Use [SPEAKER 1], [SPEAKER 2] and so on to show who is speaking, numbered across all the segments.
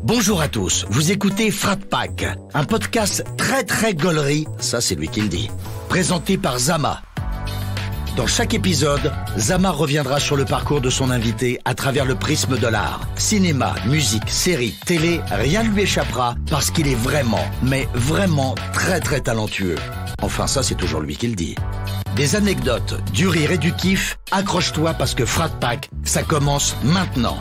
[SPEAKER 1] Bonjour à tous, vous écoutez Frat Pack, un podcast très gaulerie, ça c'est lui qui le dit, présenté par Zama. Dans chaque épisode, Zama reviendra sur le parcours de son invité à travers le prisme de l'art. Cinéma, musique, série, télé, rien ne lui échappera parce qu'il est vraiment, mais vraiment très talentueux. Enfin ça c'est toujours lui qui le dit. Des anecdotes, du rire et du kiff, accroche-toi parce que Frat Pack, ça commence maintenant.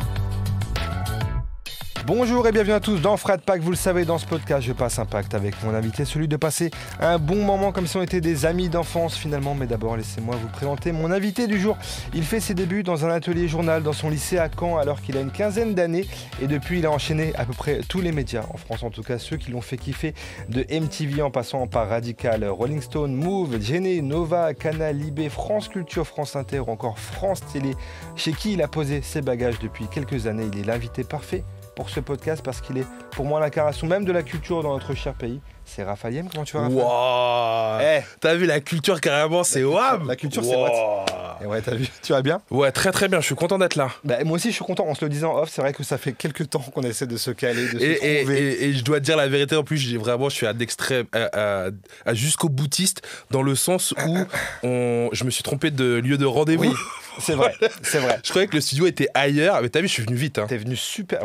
[SPEAKER 2] Bonjour et bienvenue à tous dans Frat Pack. Vous le savez, dans ce podcast, je passe un pacte avec mon invité, celui de passer un bon moment comme si on était des amis d'enfance finalement. Mais d'abord, laissez-moi vous présenter mon invité du jour. Il fait ses débuts dans un atelier journal dans son lycée à Caen alors qu'il a une quinzaine d'années. Et depuis, il a enchaîné à peu près tous les médias, en France en tout cas, ceux qui l'ont fait kiffer, de MTV en passant par Radical, Rolling Stone, Move, Gene, Nova, Canal, Libé, France Culture, France Inter ou encore France Télé, chez qui il a posé ses bagages depuis quelques années. Il est l'invité parfait pour ce podcast parce qu'il est pour moi l'incarnation même de la culture dans notre cher pays. C'est Raphaël Yem. Comment tu vas, Raphaël?
[SPEAKER 3] Wow. T'as vu la culture carrément, c'est WAM.
[SPEAKER 2] La culture, c'est what. Et ouais, t'as vu, tu vas bien?
[SPEAKER 3] Ouais, très bien, je suis content d'être là.
[SPEAKER 2] Bah, moi aussi je suis content, on se le disait en off, c'est vrai que ça fait quelques temps qu'on essaie de se caler, de se trouver.
[SPEAKER 3] Et je dois te dire la vérité, en plus je suis à d'extrême à jusqu'au boutiste, dans le sens où je me suis trompé de lieu de rendez-vous.
[SPEAKER 2] Oui. C'est vrai, c'est vrai.
[SPEAKER 3] Je croyais que le studio était ailleurs, mais t'as vu, je suis venu vite. Hein.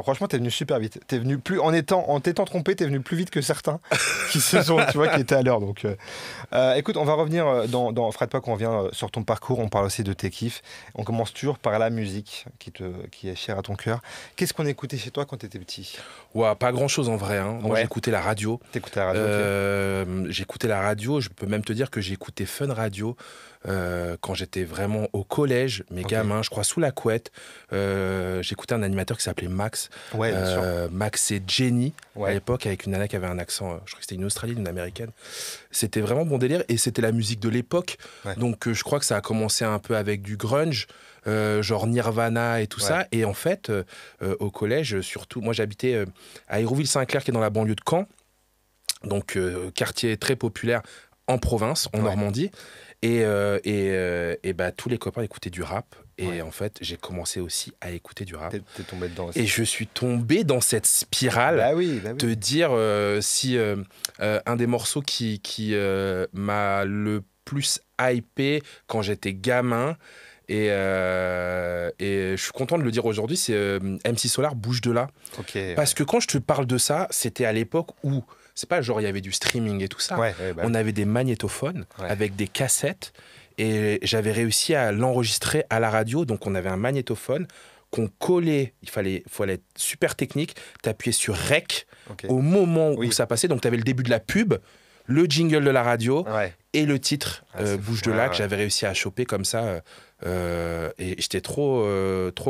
[SPEAKER 2] Franchement, t'es venu super vite. T'es venu plus, en t'étant trompé, t'es venu plus vite que certains qui se sont, tu vois, qui étaient à l'heure. Donc, écoute, on va revenir dans Frat Pack, on revient sur ton parcours, on parle aussi de tes kiffs. On commence toujours par la musique qui est chère à ton cœur. Qu'est-ce qu'on écoutait chez toi quand t'étais petit?
[SPEAKER 3] Ouais, pas grand-chose en vrai. Hein. Moi, j'écoutais la radio.
[SPEAKER 2] T'écoutais la radio?
[SPEAKER 3] J'écoutais la radio. Je peux même te dire que j'écoutais Fun Radio. Quand j'étais vraiment au collège, mes gamins, je crois sous la couette, j'écoutais un animateur qui s'appelait Max.
[SPEAKER 2] Ouais, bien sûr.
[SPEAKER 3] Max et Jenny, à l'époque, avec une nana qui avait un accent, je crois que c'était une Australienne, une Américaine. C'était vraiment bon délire et c'était la musique de l'époque. Ouais. Donc je crois que ça a commencé un peu avec du grunge, genre Nirvana et tout ça. Et en fait, au collège, surtout, moi j'habitais à Hérouville-Saint-Clair, qui est dans la banlieue de Caen. Donc quartier très populaire en province, en Normandie. Et bah, tous les copains écoutaient du rap. Et en fait, j'ai commencé aussi à écouter du rap.
[SPEAKER 2] T'es tombé dedans aussi.
[SPEAKER 3] Et je suis tombé dans cette spirale.
[SPEAKER 2] Bah oui.
[SPEAKER 3] Te dire si un des morceaux qui m'a le plus hypé quand j'étais gamin, et je suis content de le dire aujourd'hui, c'est MC Solar, Bouge de là. Parce que quand je te parle de ça, c'était à l'époque où c'est pas genre il y avait du streaming et tout ça. On avait des magnétophones avec des cassettes et j'avais réussi à l'enregistrer à la radio. Donc on avait un magnétophone qu'on collait, il fallait être super technique, t'appuyais sur REC au moment où ça passait. Donc t'avais le début de la pub, le jingle de la radio et le titre Bouge de là que j'avais réussi à choper comme ça. Et j'étais trop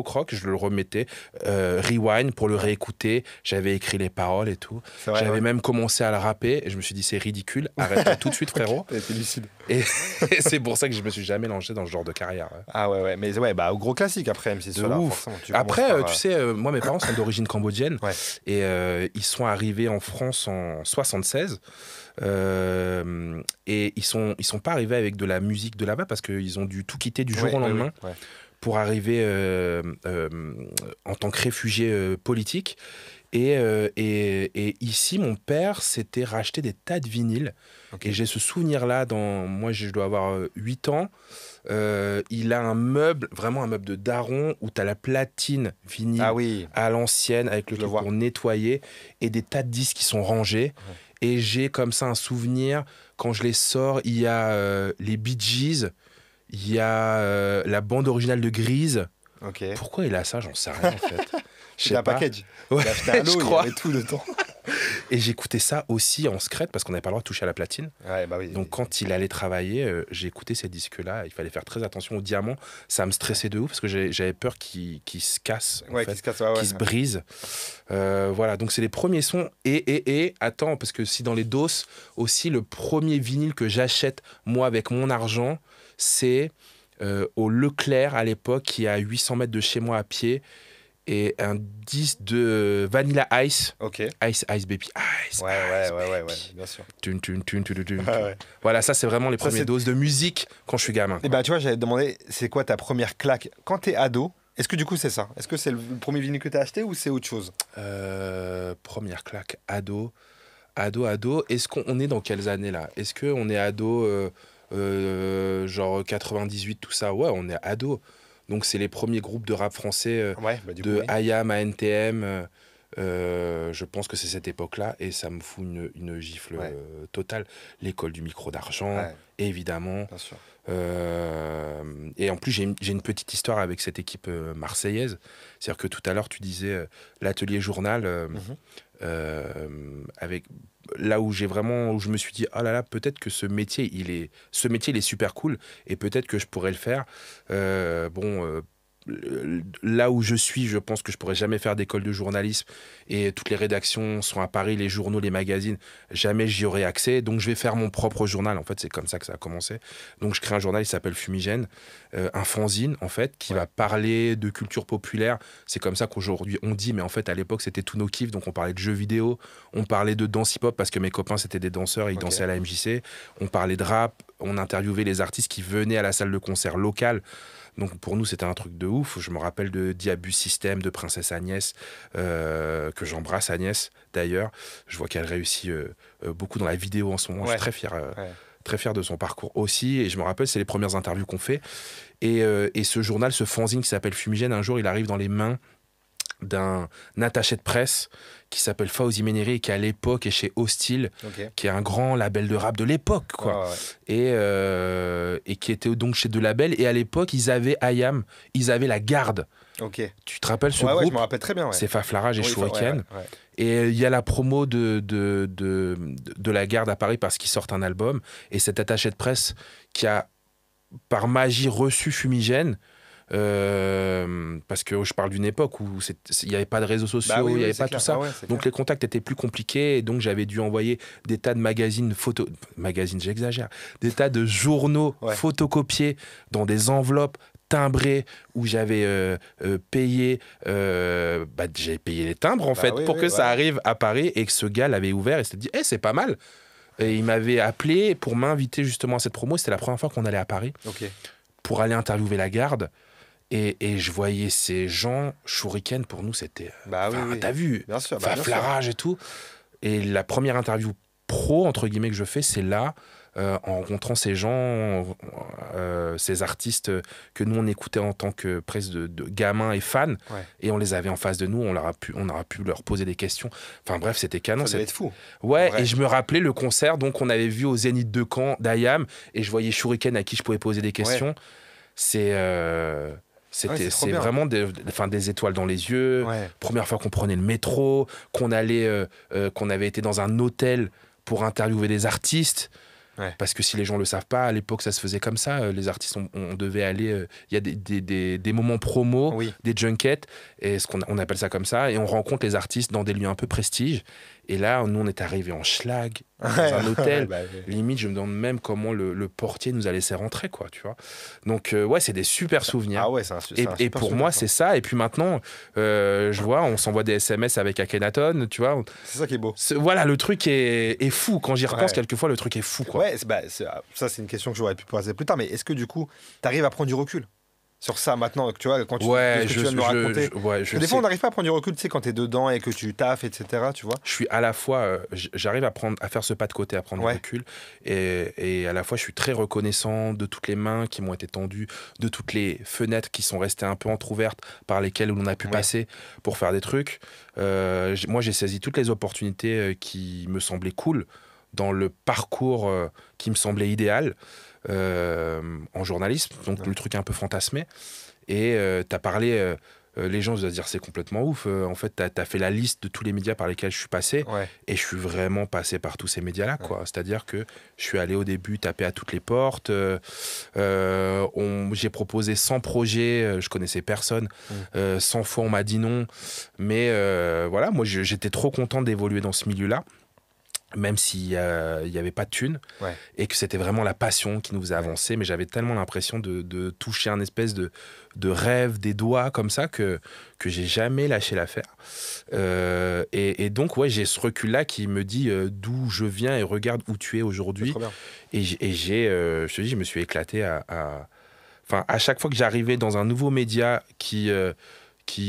[SPEAKER 3] croque, je le remettais rewind pour le réécouter, j'avais écrit les paroles et tout, j'avais même commencé à le rapper et je me suis dit c'est ridicule, arrête-toi tout de suite frérot.
[SPEAKER 2] T'es lucide.
[SPEAKER 3] Et c'est pour ça que je me suis jamais lancé dans ce genre de carrière.
[SPEAKER 2] Ah mais au gros classique après MC Solar.
[SPEAKER 3] Ouf. Après tu sais, moi mes parents sont d'origine cambodgienne et ils sont arrivés en France en 76. Et ils sont pas arrivés avec de la musique de là-bas parce qu'ils ont dû tout quitter du jour au lendemain pour arriver en tant que réfugiés politiques. Et ici, mon père s'était racheté des tas de vinyles. Et j'ai ce souvenir-là, moi je dois avoir 8 ans. Il a un meuble, vraiment un meuble de daron, où tu as la platine vinyle à l'ancienne, avec le truc pour nettoyer, et des tas de disques qui sont rangés. Et j'ai comme ça un souvenir, quand je les sors, il y a les Bee Gees, il y a la bande originale de Grease. Pourquoi il a ça, j'en sais rien en fait.
[SPEAKER 2] Il a un package.
[SPEAKER 3] Ouais,
[SPEAKER 2] il a acheté un lot, il avait tout le temps.
[SPEAKER 3] Et j'écoutais ça aussi en secret parce qu'on n'avait pas le droit de toucher à la platine. Donc quand il allait travailler, j'ai écouté ces disques-là. Il fallait faire très attention aux diamants. Ça me stressait de ouf parce que j'avais peur qu'ils se cassent, qu'ils se brisent. Voilà, donc c'est les premiers sons. Et attends, parce que si dans les doses, aussi le premier vinyle que j'achète moi avec mon argent, c'est au Leclerc à l'époque, qui est à 800 mètres de chez moi à pied. Et un disque de Vanilla Ice. Ice Baby Ice.
[SPEAKER 2] Ouais, bien sûr.
[SPEAKER 3] Voilà, ça c'est vraiment les premières doses de musique quand je suis gamin.
[SPEAKER 2] Et tu vois, j'allais te demander, c'est quoi ta première claque quand t'es ado? Est-ce que du coup c'est ça? Est-ce que c'est le premier vinyle que tu as acheté ou c'est autre chose?
[SPEAKER 3] Première claque, ado. Est-ce qu'on est dans quelles années là? Est-ce qu'on est ado, genre 98, tout ça? Ouais, on est ado. Donc c'est les premiers groupes de rap français,
[SPEAKER 2] Ouais, bah du coup,
[SPEAKER 3] de
[SPEAKER 2] oui.
[SPEAKER 3] IAM à NTM. Je pense que c'est cette époque-là et ça me fout une gifle
[SPEAKER 2] Ouais.
[SPEAKER 3] totale. L'école du micro d'argent,
[SPEAKER 2] Ouais,
[SPEAKER 3] évidemment.
[SPEAKER 2] bien sûr.
[SPEAKER 3] Et en plus, j'ai une petite histoire avec cette équipe marseillaise. C'est-à-dire que tout à l'heure, tu disais l'atelier journal, avec là où où je me suis dit, oh là là, peut-être que ce métier, il est super cool et peut-être que je pourrais le faire. Là où je suis, je pense que je pourrais jamais faire d'école de journalisme et toutes les rédactions sont à Paris, les journaux, les magazines, jamais j'y aurai accès. Donc je vais faire mon propre journal. En fait, c'est comme ça que ça a commencé. Donc je crée un journal qui s'appelle Fumigène, un fanzine en fait, qui va parler de culture populaire. C'est comme ça qu'aujourd'hui on dit, mais en fait à l'époque c'était tous nos kiffs. Donc on parlait de jeux vidéo, on parlait de danse hip-hop parce que mes copains c'était des danseurs et ils dansaient à la MJC. On parlait de rap, on interviewait les artistes qui venaient à la salle de concert locale. Donc pour nous, c'était un truc de ouf. Je me rappelle de Diabus System, de Princesse Agnès, que j'embrasse Agnès d'ailleurs. Je vois qu'elle réussit beaucoup dans la vidéo en ce moment. Je suis très fier de son parcours aussi. Et je me rappelle, c'est les premières interviews qu'on fait. Et ce journal, ce fanzine qui s'appelle Fumigène, un jour, il arrive dans les mains d'un attaché de presse qui s'appelle Fawzi Ménéré et qui à l'époque est chez Hostile, qui est un grand label de rap de l'époque, quoi. Et qui était donc chez deux labels. Et à l'époque, ils avaient IAM, ils avaient La Garde. Tu te rappelles ce groupe?
[SPEAKER 2] Ouais, je me rappelle très bien.
[SPEAKER 3] C'est Faflarage et Shuriken. Et il y a la promo de La Garde à Paris parce qu'ils sortent un album. Et cet attaché de presse qui a, par magie, reçu Fumigène. Parce que je parle d'une époque où il n'y avait pas de réseaux sociaux, il n'y avait pas tout ça. Donc les contacts étaient plus compliqués et donc j'avais dû envoyer des tas de magazines, j'exagère, des tas de journaux photocopiés dans des enveloppes timbrées où j'avais payé j'avais payé les timbres en fait pour que ça arrive à Paris et que ce gars l'avait ouvert et s'était dit c'est pas mal. Et il m'avait appelé pour m'inviter justement à cette promo. C'était la première fois qu'on allait à Paris pour aller interviewer La Garde. Et je voyais ces gens, Shuriken, pour nous, c'était... T'as vu, Faflarage et tout. Et la première interview pro, entre guillemets, que je fais, c'est là, en rencontrant ces gens, ces artistes que nous, on écoutait en tant que presque de gamins et fans. Et on les avait en face de nous, on aura pu leur poser des questions. Enfin bref, c'était canon.
[SPEAKER 2] Ça devait être fou.
[SPEAKER 3] Ouais, et je me rappelais le concert donc on avait vu au Zénith de Caen d'IAM, et je voyais Shuriken à qui je pouvais poser des questions. C'est vraiment des étoiles dans les yeux. Première fois qu'on prenait le métro, qu'on avait été dans un hôtel pour interviewer des artistes. Parce que si les gens ne le savent pas, à l'époque, ça se faisait comme ça. Les artistes, on devait aller... Il y a des moments promo, des junkets, et on appelle ça comme ça, et on rencontre les artistes dans des lieux un peu prestige. Et là, nous, on est arrivés en schlag, dans un hôtel. Limite, je me demande même comment le portier nous a laissé rentrer, quoi, tu vois. Donc, c'est des super souvenirs. Et pour moi, c'est ça. Et puis maintenant, je vois, on s'envoie des SMS avec Akhenaton, tu vois.
[SPEAKER 2] C'est ça qui est beau.
[SPEAKER 3] Voilà, le truc est fou. Quand j'y repense, quelquefois, le truc est fou, quoi.
[SPEAKER 2] Ça, c'est une question que j'aurais pu poser plus tard. Mais est-ce que, du coup, tu arrives à prendre du recul sur ça maintenant, tu vois, quand tu viens de me raconter. Des fois, on n'arrive pas à prendre du recul, tu sais, quand t'es dedans et que tu taffes, etc. Tu vois.
[SPEAKER 3] Je suis à la fois, j'arrive à faire ce pas de côté, à prendre du recul, et à la fois, je suis très reconnaissant de toutes les mains qui m'ont été tendues, de toutes les fenêtres qui sont restées un peu entrouvertes par lesquelles on a pu passer pour faire des trucs. Moi, j'ai saisi toutes les opportunités qui me semblaient cool dans le parcours qui me semblait idéal. En journalisme, donc le truc un peu fantasmé. Et t'as parlé, les gens doivent se dire c'est complètement ouf. En fait, t'as fait la liste de tous les médias par lesquels je suis passé, et je suis vraiment passé par tous ces médias-là, quoi. C'est-à-dire que je suis allé au début taper à toutes les portes. J'ai proposé 100 projets, je connaissais personne. 100 fois on m'a dit non. Mais voilà, moi j'étais trop content d'évoluer dans ce milieu-là. Même s'il n'y avait pas de thunes, et que c'était vraiment la passion qui nous faisait avancer, mais j'avais tellement l'impression de toucher un espèce de rêve des doigts comme ça que j'ai jamais lâché l'affaire. Et donc, j'ai ce recul-là qui me dit d'où je viens et regarde où tu es aujourd'hui. Et je te dis, je me suis éclaté Enfin, à chaque fois que j'arrivais dans un nouveau média qui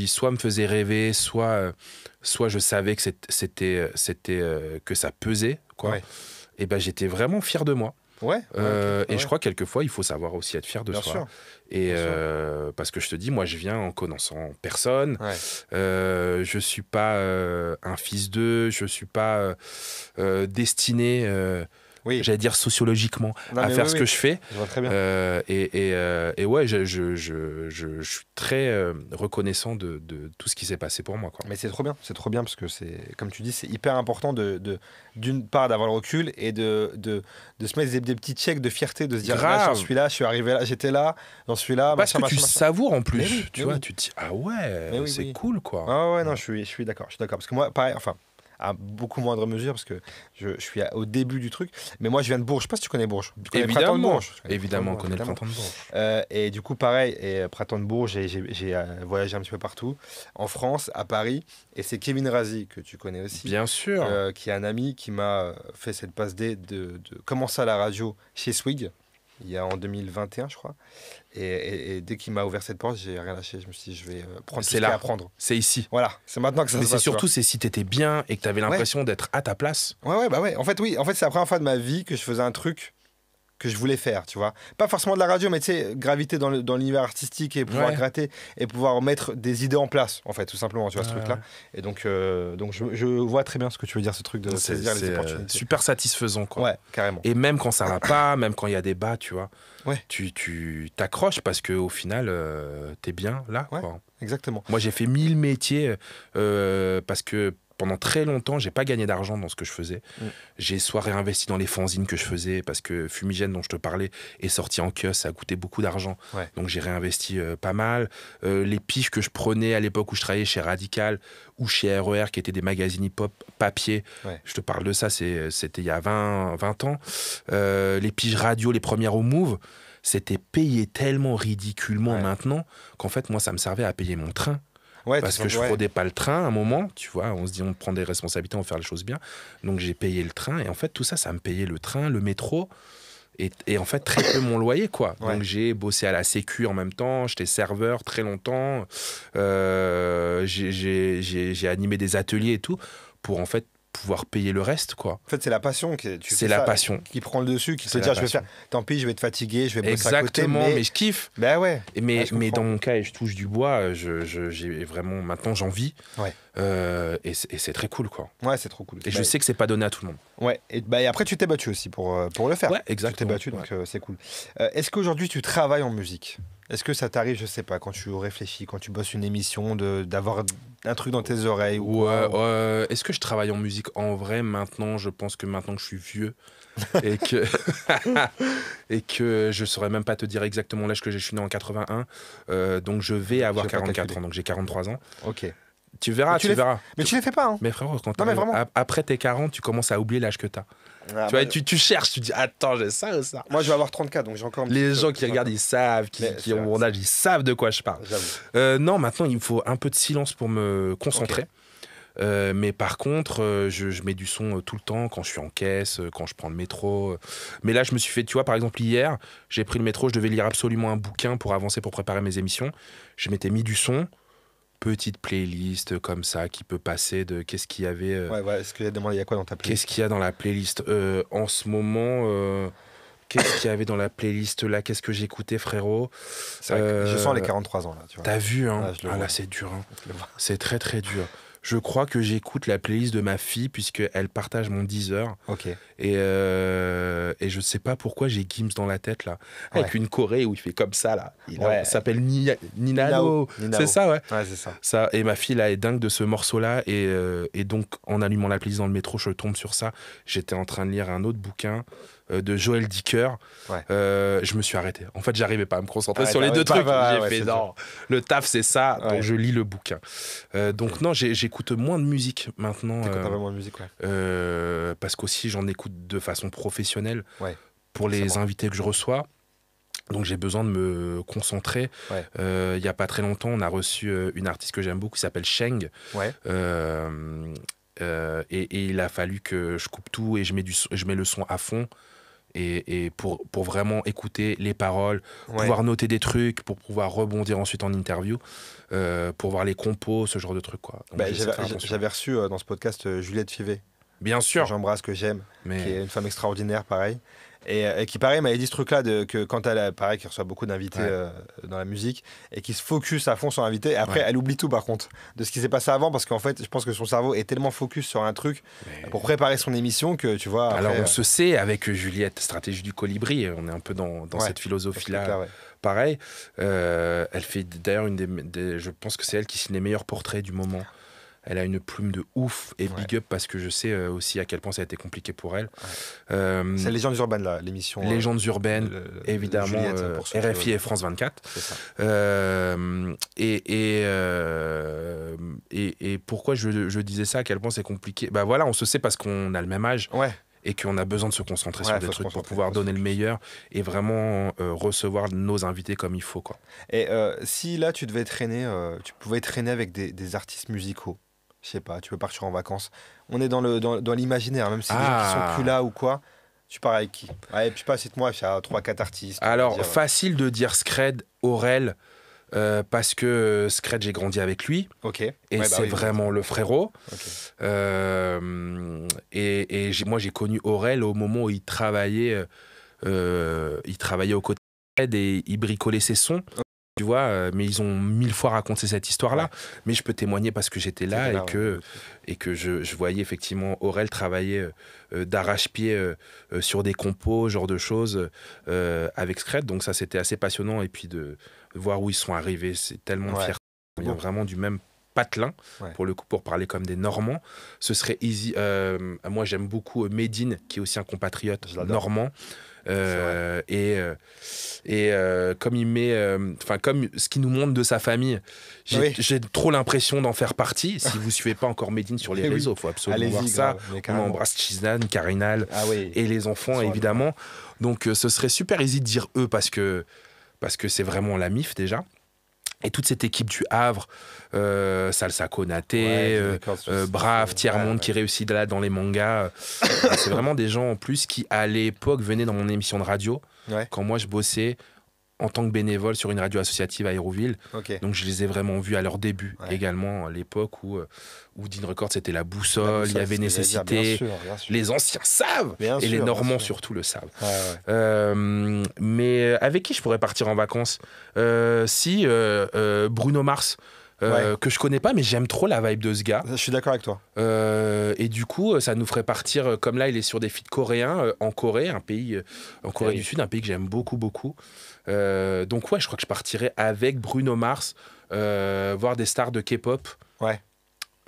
[SPEAKER 3] soit me faisait rêver, soit je savais que que ça pesait, quoi.
[SPEAKER 2] Ouais.
[SPEAKER 3] Et ben j'étais vraiment fier de moi.
[SPEAKER 2] Ouais.
[SPEAKER 3] Et je crois que quelquefois, il faut savoir aussi être fier de
[SPEAKER 2] Bien
[SPEAKER 3] soi.
[SPEAKER 2] sûr.
[SPEAKER 3] Et
[SPEAKER 2] Bien sûr.
[SPEAKER 3] parce que je te dis, moi, je viens en connaissant personne.
[SPEAKER 2] Ouais.
[SPEAKER 3] Je suis pas un fils d'eux. Je suis pas destiné,
[SPEAKER 2] Oui.
[SPEAKER 3] j'allais dire sociologiquement,
[SPEAKER 2] Non,
[SPEAKER 3] à
[SPEAKER 2] mais
[SPEAKER 3] faire
[SPEAKER 2] oui,
[SPEAKER 3] ce
[SPEAKER 2] oui.
[SPEAKER 3] que je fais.
[SPEAKER 2] Je vois très bien.
[SPEAKER 3] Et ouais, je suis très reconnaissant de tout ce qui s'est passé pour moi, quoi.
[SPEAKER 2] Mais c'est trop bien parce que c'est, comme tu dis, c'est hyper important d'une part d'avoir le recul et de se mettre des petits checks de fierté, de se dire
[SPEAKER 3] Grave.
[SPEAKER 2] là, j'en suis là, je suis arrivé là, j'étais là, j'en suis là.
[SPEAKER 3] Parce que tu savoures en plus,
[SPEAKER 2] Mais oui,
[SPEAKER 3] tu
[SPEAKER 2] mais
[SPEAKER 3] vois,
[SPEAKER 2] oui.
[SPEAKER 3] tu te dis ah ouais,
[SPEAKER 2] Mais oui,
[SPEAKER 3] c'est
[SPEAKER 2] oui.
[SPEAKER 3] cool, quoi.
[SPEAKER 2] Ah ouais, non, je suis d'accord, parce que moi, pareil, enfin, à beaucoup moindre mesure parce que je suis au début du truc, mais moi je viens de Bourges, je sais pas si tu connais Bourges. Tu connais le Printemps de
[SPEAKER 3] Évidemment,
[SPEAKER 2] Bourges. Tu connais le
[SPEAKER 3] évidemment, on
[SPEAKER 2] Printemps de
[SPEAKER 3] connaît le
[SPEAKER 2] Bourges,
[SPEAKER 3] printemps de Bourges.
[SPEAKER 2] Et du coup, pareil, Printemps de Bourges, j'ai voyagé un petit peu partout, en France, à Paris, et c'est Kevin Razi, que tu connais aussi,
[SPEAKER 3] Bien sûr.
[SPEAKER 2] qui est un ami qui m'a fait cette passe D de commencer à la radio chez Swig, il y a en 2021, je crois. Et dès qu'il m'a ouvert cette porte, j'ai rien lâché. Je me suis dit, je vais prendre tout ce qu'il y a à prendre.
[SPEAKER 3] C'est ici.
[SPEAKER 2] Voilà, c'est maintenant que ça
[SPEAKER 3] Mais
[SPEAKER 2] se
[SPEAKER 3] c'est
[SPEAKER 2] passe.
[SPEAKER 3] surtout c'est si t'étais bien et que t'avais l'impression d'être à ta place.
[SPEAKER 2] Ouais, bah ouais. En fait, oui. En fait, c'est la première fois de ma vie que je faisais un truc que je voulais faire, tu vois. Pas forcément de la radio, mais tu sais, graviter dans l'univers artistique et pouvoir gratter et pouvoir mettre des idées en place, en fait, tout simplement, tu vois, ce truc-là. Et donc je vois très bien ce que tu veux dire, ce truc de saisir les opportunités.
[SPEAKER 3] Super satisfaisant, quoi.
[SPEAKER 2] Ouais, carrément.
[SPEAKER 3] Et même quand ça va pas, même quand il y a des bas, tu vois,
[SPEAKER 2] Ouais.
[SPEAKER 3] tu t'accroches parce qu'au final, t'es bien là,
[SPEAKER 2] Ouais.
[SPEAKER 3] quoi.
[SPEAKER 2] Exactement.
[SPEAKER 3] Moi, j'ai fait 1000 métiers parce que pendant très longtemps, j'ai pas gagné d'argent dans ce que je faisais. J'ai soit réinvesti dans les fanzines que je faisais parce que Fumigène, dont je te parlais, est sorti en kiosque, ça a coûté beaucoup d'argent.
[SPEAKER 2] Ouais.
[SPEAKER 3] Donc j'ai réinvesti pas mal. Les piges que je prenais à l'époque où je travaillais chez Radical ou chez RER, qui étaient des magazines hip-hop papier, je te parle de ça, c'était il y a 20 ans. Les piges radio, les premières au Move, c'était payé tellement ridiculement maintenant qu'en fait, moi, ça me servait à payer mon train.
[SPEAKER 2] Ouais,
[SPEAKER 3] parce que je fraudais pas le train à un moment, tu vois, on se dit on prend des responsabilités, on va faire les choses bien. Donc j'ai payé le train et en fait tout ça, ça me payait le train, le métro et en fait très peu mon loyer, quoi. Donc j'ai bossé à la Sécu en même temps, j'étais serveur très longtemps, j'ai animé des ateliers et tout pour en fait pouvoir payer le reste, quoi.
[SPEAKER 2] En fait, c'est la passion qui prend le dessus, qui te dit je vais faire, tant pis, je vais être fatigué, je vais bosser à côté,
[SPEAKER 3] mais je kiffe.
[SPEAKER 2] Ben ouais.
[SPEAKER 3] Mais dans mon cas, et je touche du bois, j'ai vraiment maintenant j'en vis. Et c'est très cool, quoi.
[SPEAKER 2] Ouais, c'est trop cool.
[SPEAKER 3] Et je sais que c'est pas donné à tout le monde.
[SPEAKER 2] Ouais. Et après tu t'es battu aussi pour le faire.
[SPEAKER 3] Ouais, exactement.
[SPEAKER 2] Tu t'es battu, donc c'est cool. Est-ce qu'aujourd'hui tu travailles en musique ? Est-ce que ça t'arrive, je sais pas, quand tu réfléchis, quand tu bosses une émission, d'avoir un truc dans tes oreilles ou quoi,
[SPEAKER 3] Est-ce que je travaille en musique en vrai maintenant ? Je pense que maintenant que je suis vieux et que et que je saurais même pas te dire exactement l'âge que j'ai. Je suis né en 81, donc je vais avoir 44 ans, donc j'ai 43 ans.
[SPEAKER 2] Ok.
[SPEAKER 3] Tu verras.
[SPEAKER 2] Mais tu les fais pas, hein.
[SPEAKER 3] Mais frérot, quand
[SPEAKER 2] vraiment.
[SPEAKER 3] après tes 40, tu commences à oublier l'âge que t'as. Tu vois, tu cherches, tu dis attends, j'ai ça ou ça.
[SPEAKER 2] Moi, je vais avoir 34, donc j'ai encore.
[SPEAKER 3] Les gens qui regardent, ils savent, qui ont mon âge, ils savent de quoi je parle. Non, maintenant, il me faut un peu de silence pour me concentrer. Mais par contre, je mets du son tout le temps quand je suis en caisse, quand je prends le métro. Mais là, je me suis fait, tu vois, par exemple, hier, j'ai pris le métro, je devais lire absolument un bouquin pour avancer, pour préparer mes émissions. Je m'étais mis du son. Petite playlist comme ça qui peut passer de qu'est-ce qu'il y avait.
[SPEAKER 2] Ouais, est-ce qu'il y a demandé, il y a quoi dans ta playlist ?
[SPEAKER 3] Qu'est-ce qu'il y a dans la playlist en ce moment qu'est-ce qu'il y avait dans la playlist là ? Qu'est-ce que j'écoutais, frérot ?
[SPEAKER 2] Je sens les 43 ans là, tu vois.
[SPEAKER 3] T'as vu, hein ?
[SPEAKER 2] Là,
[SPEAKER 3] c'est dur. Hein. C'est très très dur. Je crois que j'écoute la playlist de ma fille puisqu'elle partage mon Deezer.
[SPEAKER 2] Ok.
[SPEAKER 3] Et je sais pas pourquoi j'ai Gims dans la tête là. Avec une choré où il fait comme ça là. Il s'appelle Ninao. C'est ça, ouais.
[SPEAKER 2] Ouais, c'est ça.
[SPEAKER 3] Et ma fille là est dingue de ce morceau là. Et donc en allumant la playlist dans le métro, je tombe sur ça. J'étais en train de lire un autre bouquin de Joël Dicker. Je me suis arrêté. En fait, j'arrivais pas à me concentrer sur les deux trucs. J'ai fait non, le taf c'est ça, donc je lis le bouquin. Donc non, j'écoute moins de musique maintenant.
[SPEAKER 2] T'écoutes un peu moins de musique,
[SPEAKER 3] parce qu'aussi j'en écoute de façon professionnelle pour les
[SPEAKER 2] bon.
[SPEAKER 3] invités que je reçois. Donc j'ai besoin de me concentrer. Il y a pas très longtemps, on a reçu une artiste que j'aime beaucoup qui s'appelle Sheng. Et il a fallu que je coupe tout et je mets le son à fond. et pour vraiment écouter les paroles, pouvoir noter des trucs, pour pouvoir rebondir ensuite en interview, pour voir les compos, ce genre de trucs, quoi. Donc,
[SPEAKER 2] j'avais reçu dans ce podcast Juliette Fivet.
[SPEAKER 3] Bien sûr.
[SPEAKER 2] J'embrasse, que j'aime, qui est une femme extraordinaire, pareil. Et qui, pareil, m'avait dit ce truc-là, que quand elle, pareil, qui reçoit beaucoup d'invités dans la musique, et qui se focus à fond sur l'invité, et après, elle oublie tout, par contre, de ce qui s'est passé avant, parce qu'en fait, je pense que son cerveau est tellement focus sur un truc pour préparer son émission que, tu vois... Après,
[SPEAKER 3] alors, on se sait, avec Juliette, stratégie du colibri, on est un peu dans cette philosophie-là. Pareil, elle fait d'ailleurs je pense que c'est elle qui signe les meilleurs portraits du moment. Elle a une plume de ouf et big up parce que je sais aussi à quel point ça a été compliqué pour elle.
[SPEAKER 2] C'est Légendes urbaines, là, l'émission.
[SPEAKER 3] Légendes urbaines, évidemment, RFI et France 24.
[SPEAKER 2] C'est ça.
[SPEAKER 3] Et pourquoi je disais ça, à quel point c'est compliqué. Bah voilà, on se sait parce qu'on a le même âge. Et qu'on a besoin de se concentrer sur des trucs pour pouvoir donner le meilleur et vraiment recevoir nos invités comme il faut, quoi.
[SPEAKER 2] Et si là tu devais traîner, tu pouvais traîner avec des artistes musicaux, je sais pas, tu peux partir en vacances. On est dans l'imaginaire, même si des gens qui sont plus là ou quoi. Tu pars avec qui? Je sais pas, cite-moi, il y a 3-4 artistes.
[SPEAKER 3] Alors, facile de dire Scred, Aurel, parce que Scred, j'ai grandi avec lui. Et c'est vraiment le frérot. Moi, j'ai connu Aurel au moment où il travaillait aux côtés de Scred et il bricolait ses sons. Tu vois, mais ils ont 1000 fois raconté cette histoire-là. Mais je peux témoigner parce que j'étais là et que je voyais effectivement Aurel travailler d'arrache-pied sur des compos, genre de choses avec Scred. Donc ça, c'était assez passionnant. Et puis de voir où ils sont arrivés, c'est tellement fier. Il y a vraiment du même patelin, pour le coup, pour parler comme des Normands. Ce serait easy. Moi, j'aime beaucoup Medine, qui est aussi un compatriote normand. Comme il met, comme ce qu'il nous montre de sa famille, j'ai trop l'impression d'en faire partie. Si vous suivez pas encore Medine sur les réseaux, il faut absolument voir ça. On embrasse Chizan, Carinal et les enfants, évidemment. Donc ce serait super easy de dire eux parce que c'est vraiment la MIF déjà. Et toute cette équipe du Havre, Salsa Konaté, Brave, Tiers-Monde qui réussit là dans les mangas. C'est vraiment des gens en plus qui, à l'époque, venaient dans mon émission de radio. Quand moi, je bossais en tant que bénévole sur une radio associative à Hérouville. Donc je les ai vraiment vus à leur début également, à l'époque où Dean Records c'était la boussole, il y avait Nécessité, bien sûr. Les anciens savent, et les Normands surtout le savent. Mais avec qui je pourrais partir en vacances? Bruno Mars. Que je connais pas, mais j'aime trop la vibe de ce gars.
[SPEAKER 2] Je suis d'accord avec toi.
[SPEAKER 3] Et du coup, ça nous ferait partir, comme là, il est sur des feats coréens, en Corée, un pays, en Corée du Sud, un pays que j'aime beaucoup, beaucoup. Donc je crois que je partirais avec Bruno Mars, voir des stars de K-pop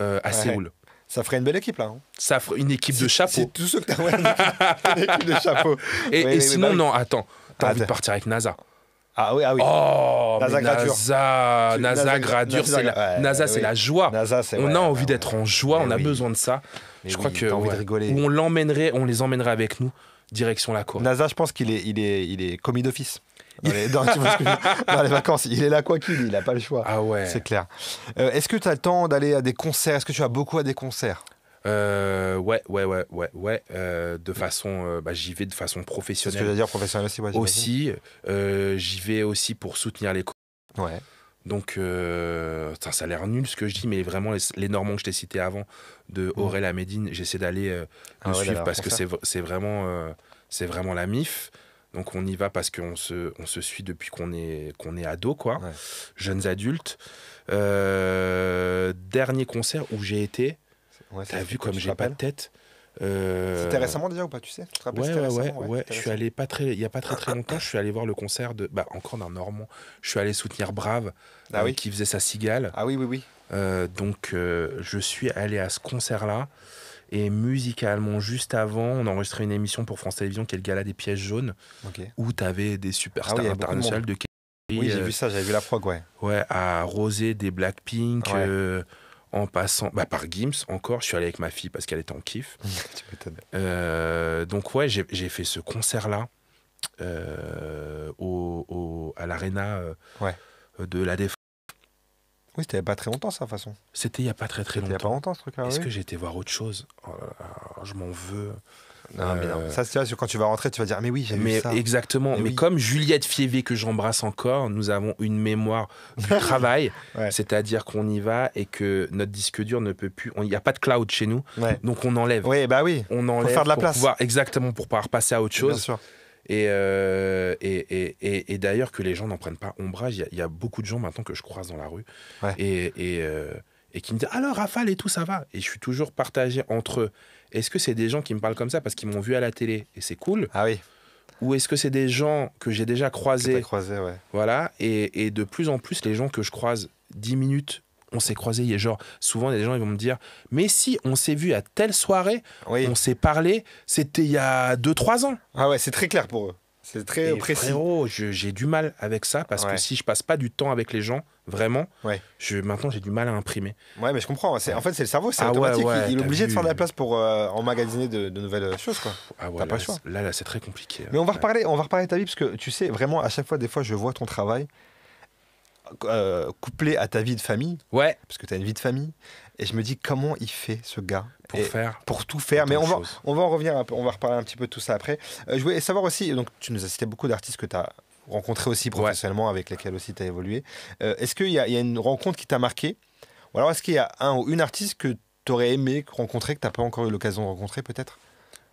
[SPEAKER 3] à Séoul.
[SPEAKER 2] Ça ferait une belle équipe, là. Hein.
[SPEAKER 3] Ça ferait une équipe de chapeau.
[SPEAKER 2] C'est tout ce que t'as, une équipe de chapeau.
[SPEAKER 3] Et sinon, non, attends, t'as envie de partir avec NASA.
[SPEAKER 2] Ah oui.
[SPEAKER 3] Oh, NASA Gradure, c'est la joie. On a envie d'être en joie, on a besoin de ça. Je crois que
[SPEAKER 2] envie de rigoler.
[SPEAKER 3] Où on les emmènerait avec nous, direction la Corée.
[SPEAKER 2] NASA, je pense qu'il est commis d'office. Dans les vacances, il est là quoi qu'il, il n'a pas le choix.
[SPEAKER 3] Ah ouais.
[SPEAKER 2] C'est clair. Est-ce que tu as le temps d'aller à des concerts? Est-ce que tu vas beaucoup à des concerts?
[SPEAKER 3] Ouais. De façon, j'y vais de façon professionnelle.
[SPEAKER 2] C'est ce que je veux dire, professionnelle aussi.
[SPEAKER 3] J'y vais aussi pour soutenir les. Donc, ça a l'air nul ce que je dis, mais vraiment les Normands que je t'ai cités avant, de Aurel à Medine, j'essaie d'aller le suivre parce que c'est vraiment la MIF. Donc on y va parce qu'on se suit depuis qu'on est ado, quoi. Jeunes adultes. Dernier concert où j'ai été. T'as vu comme j'ai pas de tête.
[SPEAKER 2] C'était récemment déjà ou pas, tu sais? Tu te rappelles?
[SPEAKER 3] Ouais. Je suis allé il y a pas très longtemps, je suis allé voir le concert encore d'un Normand. Je suis allé soutenir Brave, qui faisait sa cigale.
[SPEAKER 2] Ah oui.
[SPEAKER 3] Donc je suis allé à ce concert-là. Et musicalement, juste avant, on enregistrait une émission pour France Télévisions qui est le Gala des Pièges jaunes, où t'avais des superstars internationales de
[SPEAKER 2] Oui, j'ai vu ça, j'avais vu la prog,
[SPEAKER 3] Ouais, à Rosé, des Blackpink, en passant par Gims encore. Je suis allé avec ma fille parce qu'elle était en kiff.
[SPEAKER 2] Tu m'étonnes.
[SPEAKER 3] Donc j'ai fait ce concert-là à l'Arena de la Défense.
[SPEAKER 2] Oui, c'était il n'y a pas très longtemps, ça, de toute façon.
[SPEAKER 3] C'était il n'y a pas très longtemps.
[SPEAKER 2] Il n'y a pas longtemps, ce truc-là.
[SPEAKER 3] Est-ce que j'ai été voir autre chose? Oh là là, je m'en veux.
[SPEAKER 2] Non, mais non. Ça, tu vois, quand tu vas rentrer, tu vas dire, mais oui, j'ai vu ça.
[SPEAKER 3] Exactement. Mais
[SPEAKER 2] oui.
[SPEAKER 3] comme Juliette Fievé, que j'embrasse encore, nous avons une mémoire du travail.
[SPEAKER 2] Ouais.
[SPEAKER 3] C'est-à-dire qu'on y va et que notre disque dur ne peut plus. Il n'y a pas de cloud chez nous.
[SPEAKER 2] Ouais.
[SPEAKER 3] Donc on enlève.
[SPEAKER 2] Oui, bah oui.
[SPEAKER 3] On enlève
[SPEAKER 2] faire de la
[SPEAKER 3] pour
[SPEAKER 2] place.
[SPEAKER 3] pouvoir, exactement, pour pouvoir passer à autre
[SPEAKER 2] Bien
[SPEAKER 3] chose.
[SPEAKER 2] sûr.
[SPEAKER 3] Et d'ailleurs, que les gens n'en prennent pas ombrage. Il y a beaucoup de gens maintenant que je croise dans la rue.
[SPEAKER 2] Ouais.
[SPEAKER 3] Et qui me disent alors Rafale et tout, ça va. Et je suis toujours partagé entre eux. Est-ce que c'est des gens qui me parlent comme ça parce qu'ils m'ont vu à la télé et c'est cool,
[SPEAKER 2] Ah oui.
[SPEAKER 3] ou est-ce que c'est des gens que j'ai déjà croisés,
[SPEAKER 2] Ouais.
[SPEAKER 3] voilà, et de plus en plus les gens que je croise 10 minutes, on s'est croisés, et genre souvent des gens ils vont me dire mais si on s'est vu à telle soirée,
[SPEAKER 2] Oui.
[SPEAKER 3] on s'est parlé, c'était il y a 2-3 ans.
[SPEAKER 2] Ah ouais, c'est très clair pour eux. C'est très
[SPEAKER 3] Et
[SPEAKER 2] précis.
[SPEAKER 3] frérot, j'ai du mal avec ça parce que si je passe pas du temps avec les gens, vraiment, maintenant j'ai du mal à imprimer.
[SPEAKER 2] Ouais, mais je comprends. En fait, c'est le cerveau, c'est automatique. Il est obligé de faire de la place pour emmagasiner de nouvelles choses, quoi.
[SPEAKER 3] Ah ouais,
[SPEAKER 2] t'as pas le choix.
[SPEAKER 3] Là, c'est très compliqué.
[SPEAKER 2] Mais on va reparler de ta vie parce que tu sais, vraiment, à chaque fois, des fois, je vois ton travail couplé à ta vie de famille.
[SPEAKER 3] Ouais.
[SPEAKER 2] Parce que tu as une vie de famille. Et je me dis, comment il fait, ce gars pour tout faire. Mais on va en revenir un peu, on va reparler un petit peu de tout ça après. Je voulais savoir aussi, donc tu nous as cité beaucoup d'artistes que tu as rencontrés aussi professionnellement, avec lesquels aussi tu as évolué. Est-ce qu'il y a une rencontre qui t'a marqué? Ou alors est-ce qu'il y a un ou une artiste que tu aurais aimé rencontrer, que tu n'as pas encore eu l'occasion de rencontrer peut-être,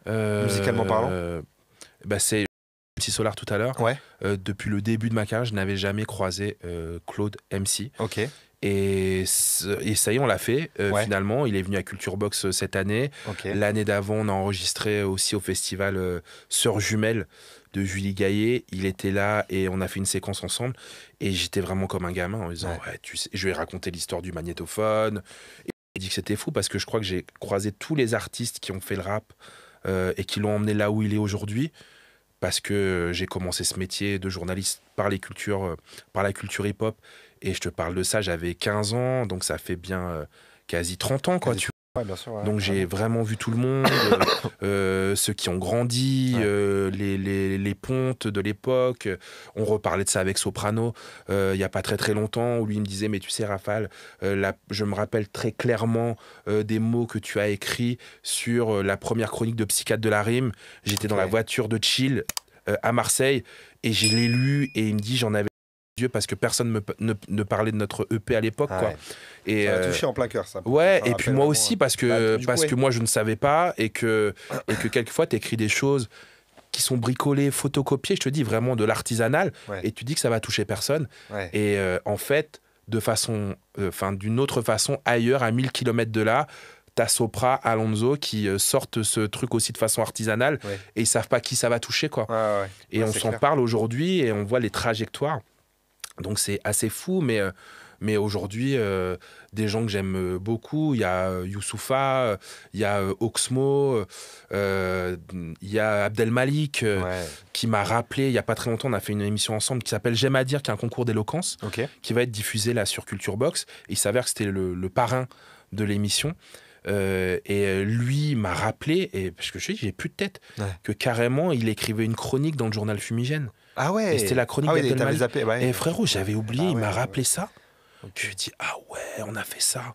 [SPEAKER 2] musicalement parlant?
[SPEAKER 3] C'est MC Solar tout à l'heure.
[SPEAKER 2] Ouais.
[SPEAKER 3] Depuis le début de ma carrière, je n'avais jamais croisé Claude MC.
[SPEAKER 2] Ok.
[SPEAKER 3] Et ça y est, on l'a fait. Finalement, il est venu à Culture Box cette année.
[SPEAKER 2] Okay.
[SPEAKER 3] L'année d'avant, on a enregistré aussi au festival Sœurs Jumelles de Julie Gaillet. Il était là et on a fait une séquence ensemble. Et j'étais vraiment comme un gamin en disant tu sais, je lui ai raconté l'histoire du magnétophone. Et il dit que c'était fou parce que je crois que j'ai croisé tous les artistes qui ont fait le rap et qui l'ont emmené là où il est aujourd'hui. Parce que j'ai commencé ce métier de journaliste par la culture hip-hop. Et je te parle de ça, j'avais 15 ans, donc ça fait bien quasi 30 ans, quoi.
[SPEAKER 2] Bien sûr,
[SPEAKER 3] donc j'ai vraiment vu tout le monde, ceux qui ont grandi, les pontes de l'époque. On reparlait de ça avec Soprano il n'y a pas très très longtemps, où lui me disait mais tu sais Rafale, je me rappelle très clairement des mots que tu as écrits sur la première chronique de Psychiatre de la Rime. J'étais dans la voiture de chill à Marseille et je l'ai lu et il me dit j'en avais parce que personne ne parlait de notre EP à l'époque, quoi.
[SPEAKER 2] Et ça a touché en plein cœur, ça.
[SPEAKER 3] Ouais, et puis moi aussi parce que moi je ne savais pas et que quelquefois tu écris des choses qui sont bricolées, photocopiées, je te dis vraiment de l'artisanal, et tu dis que ça va toucher personne. Et en fait, d'une autre façon, ailleurs, à 1000 km de là, t'as Sopra, Alonso qui sortent ce truc aussi de façon artisanale et ils savent pas qui ça va toucher, quoi. Et on s'en parle aujourd'hui et on voit les trajectoires. Donc c'est assez fou, mais aujourd'hui, des gens que j'aime beaucoup, il y a Youssoupha, il y a Oxmo, il y a Abdel Malik, qui m'a rappelé, il n'y a pas très longtemps, on a fait une émission ensemble qui s'appelle J'aime à dire, qui est un concours d'éloquence, qui va être diffusé là sur Culture Box. Et il s'avère que c'était le parrain de l'émission. Et lui m'a rappelé, et parce que je dis, j'ai plus de tête, que carrément il écrivait une chronique dans le journal Fumigène.
[SPEAKER 2] Ah ouais.
[SPEAKER 3] Et c'était la chronique d'Abdel Malik.
[SPEAKER 2] Zappé,
[SPEAKER 3] et frérot, j'avais oublié, il m'a rappelé ça. Je lui ai dit, ah ouais, on a fait ça.